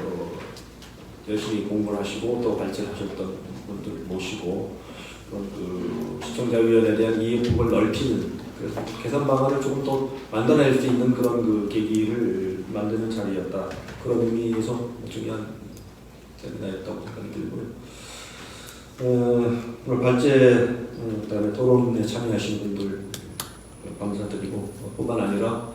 열심히 공부를 하시고 또 발제하셨던 분들 모시고 그런 그 시청자위원회에 대한 이해폭을 넓히는 그래서 개선 방안을 조금 더 만들어낼 수 있는 그런 그 계기를 만드는 자리였다. 그런 의미에서 중요한 세미나였다고 생각이 들고요. 오늘 발제 그다음에 토론에 참여하신 분들 감사드리고 뿐만 아니라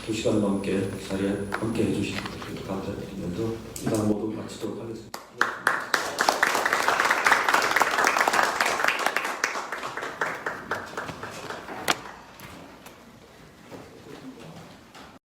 2시간 넘게 자리에 함께 해주신 분 감사드리면서 이상 모두 마치도록 하겠습니다.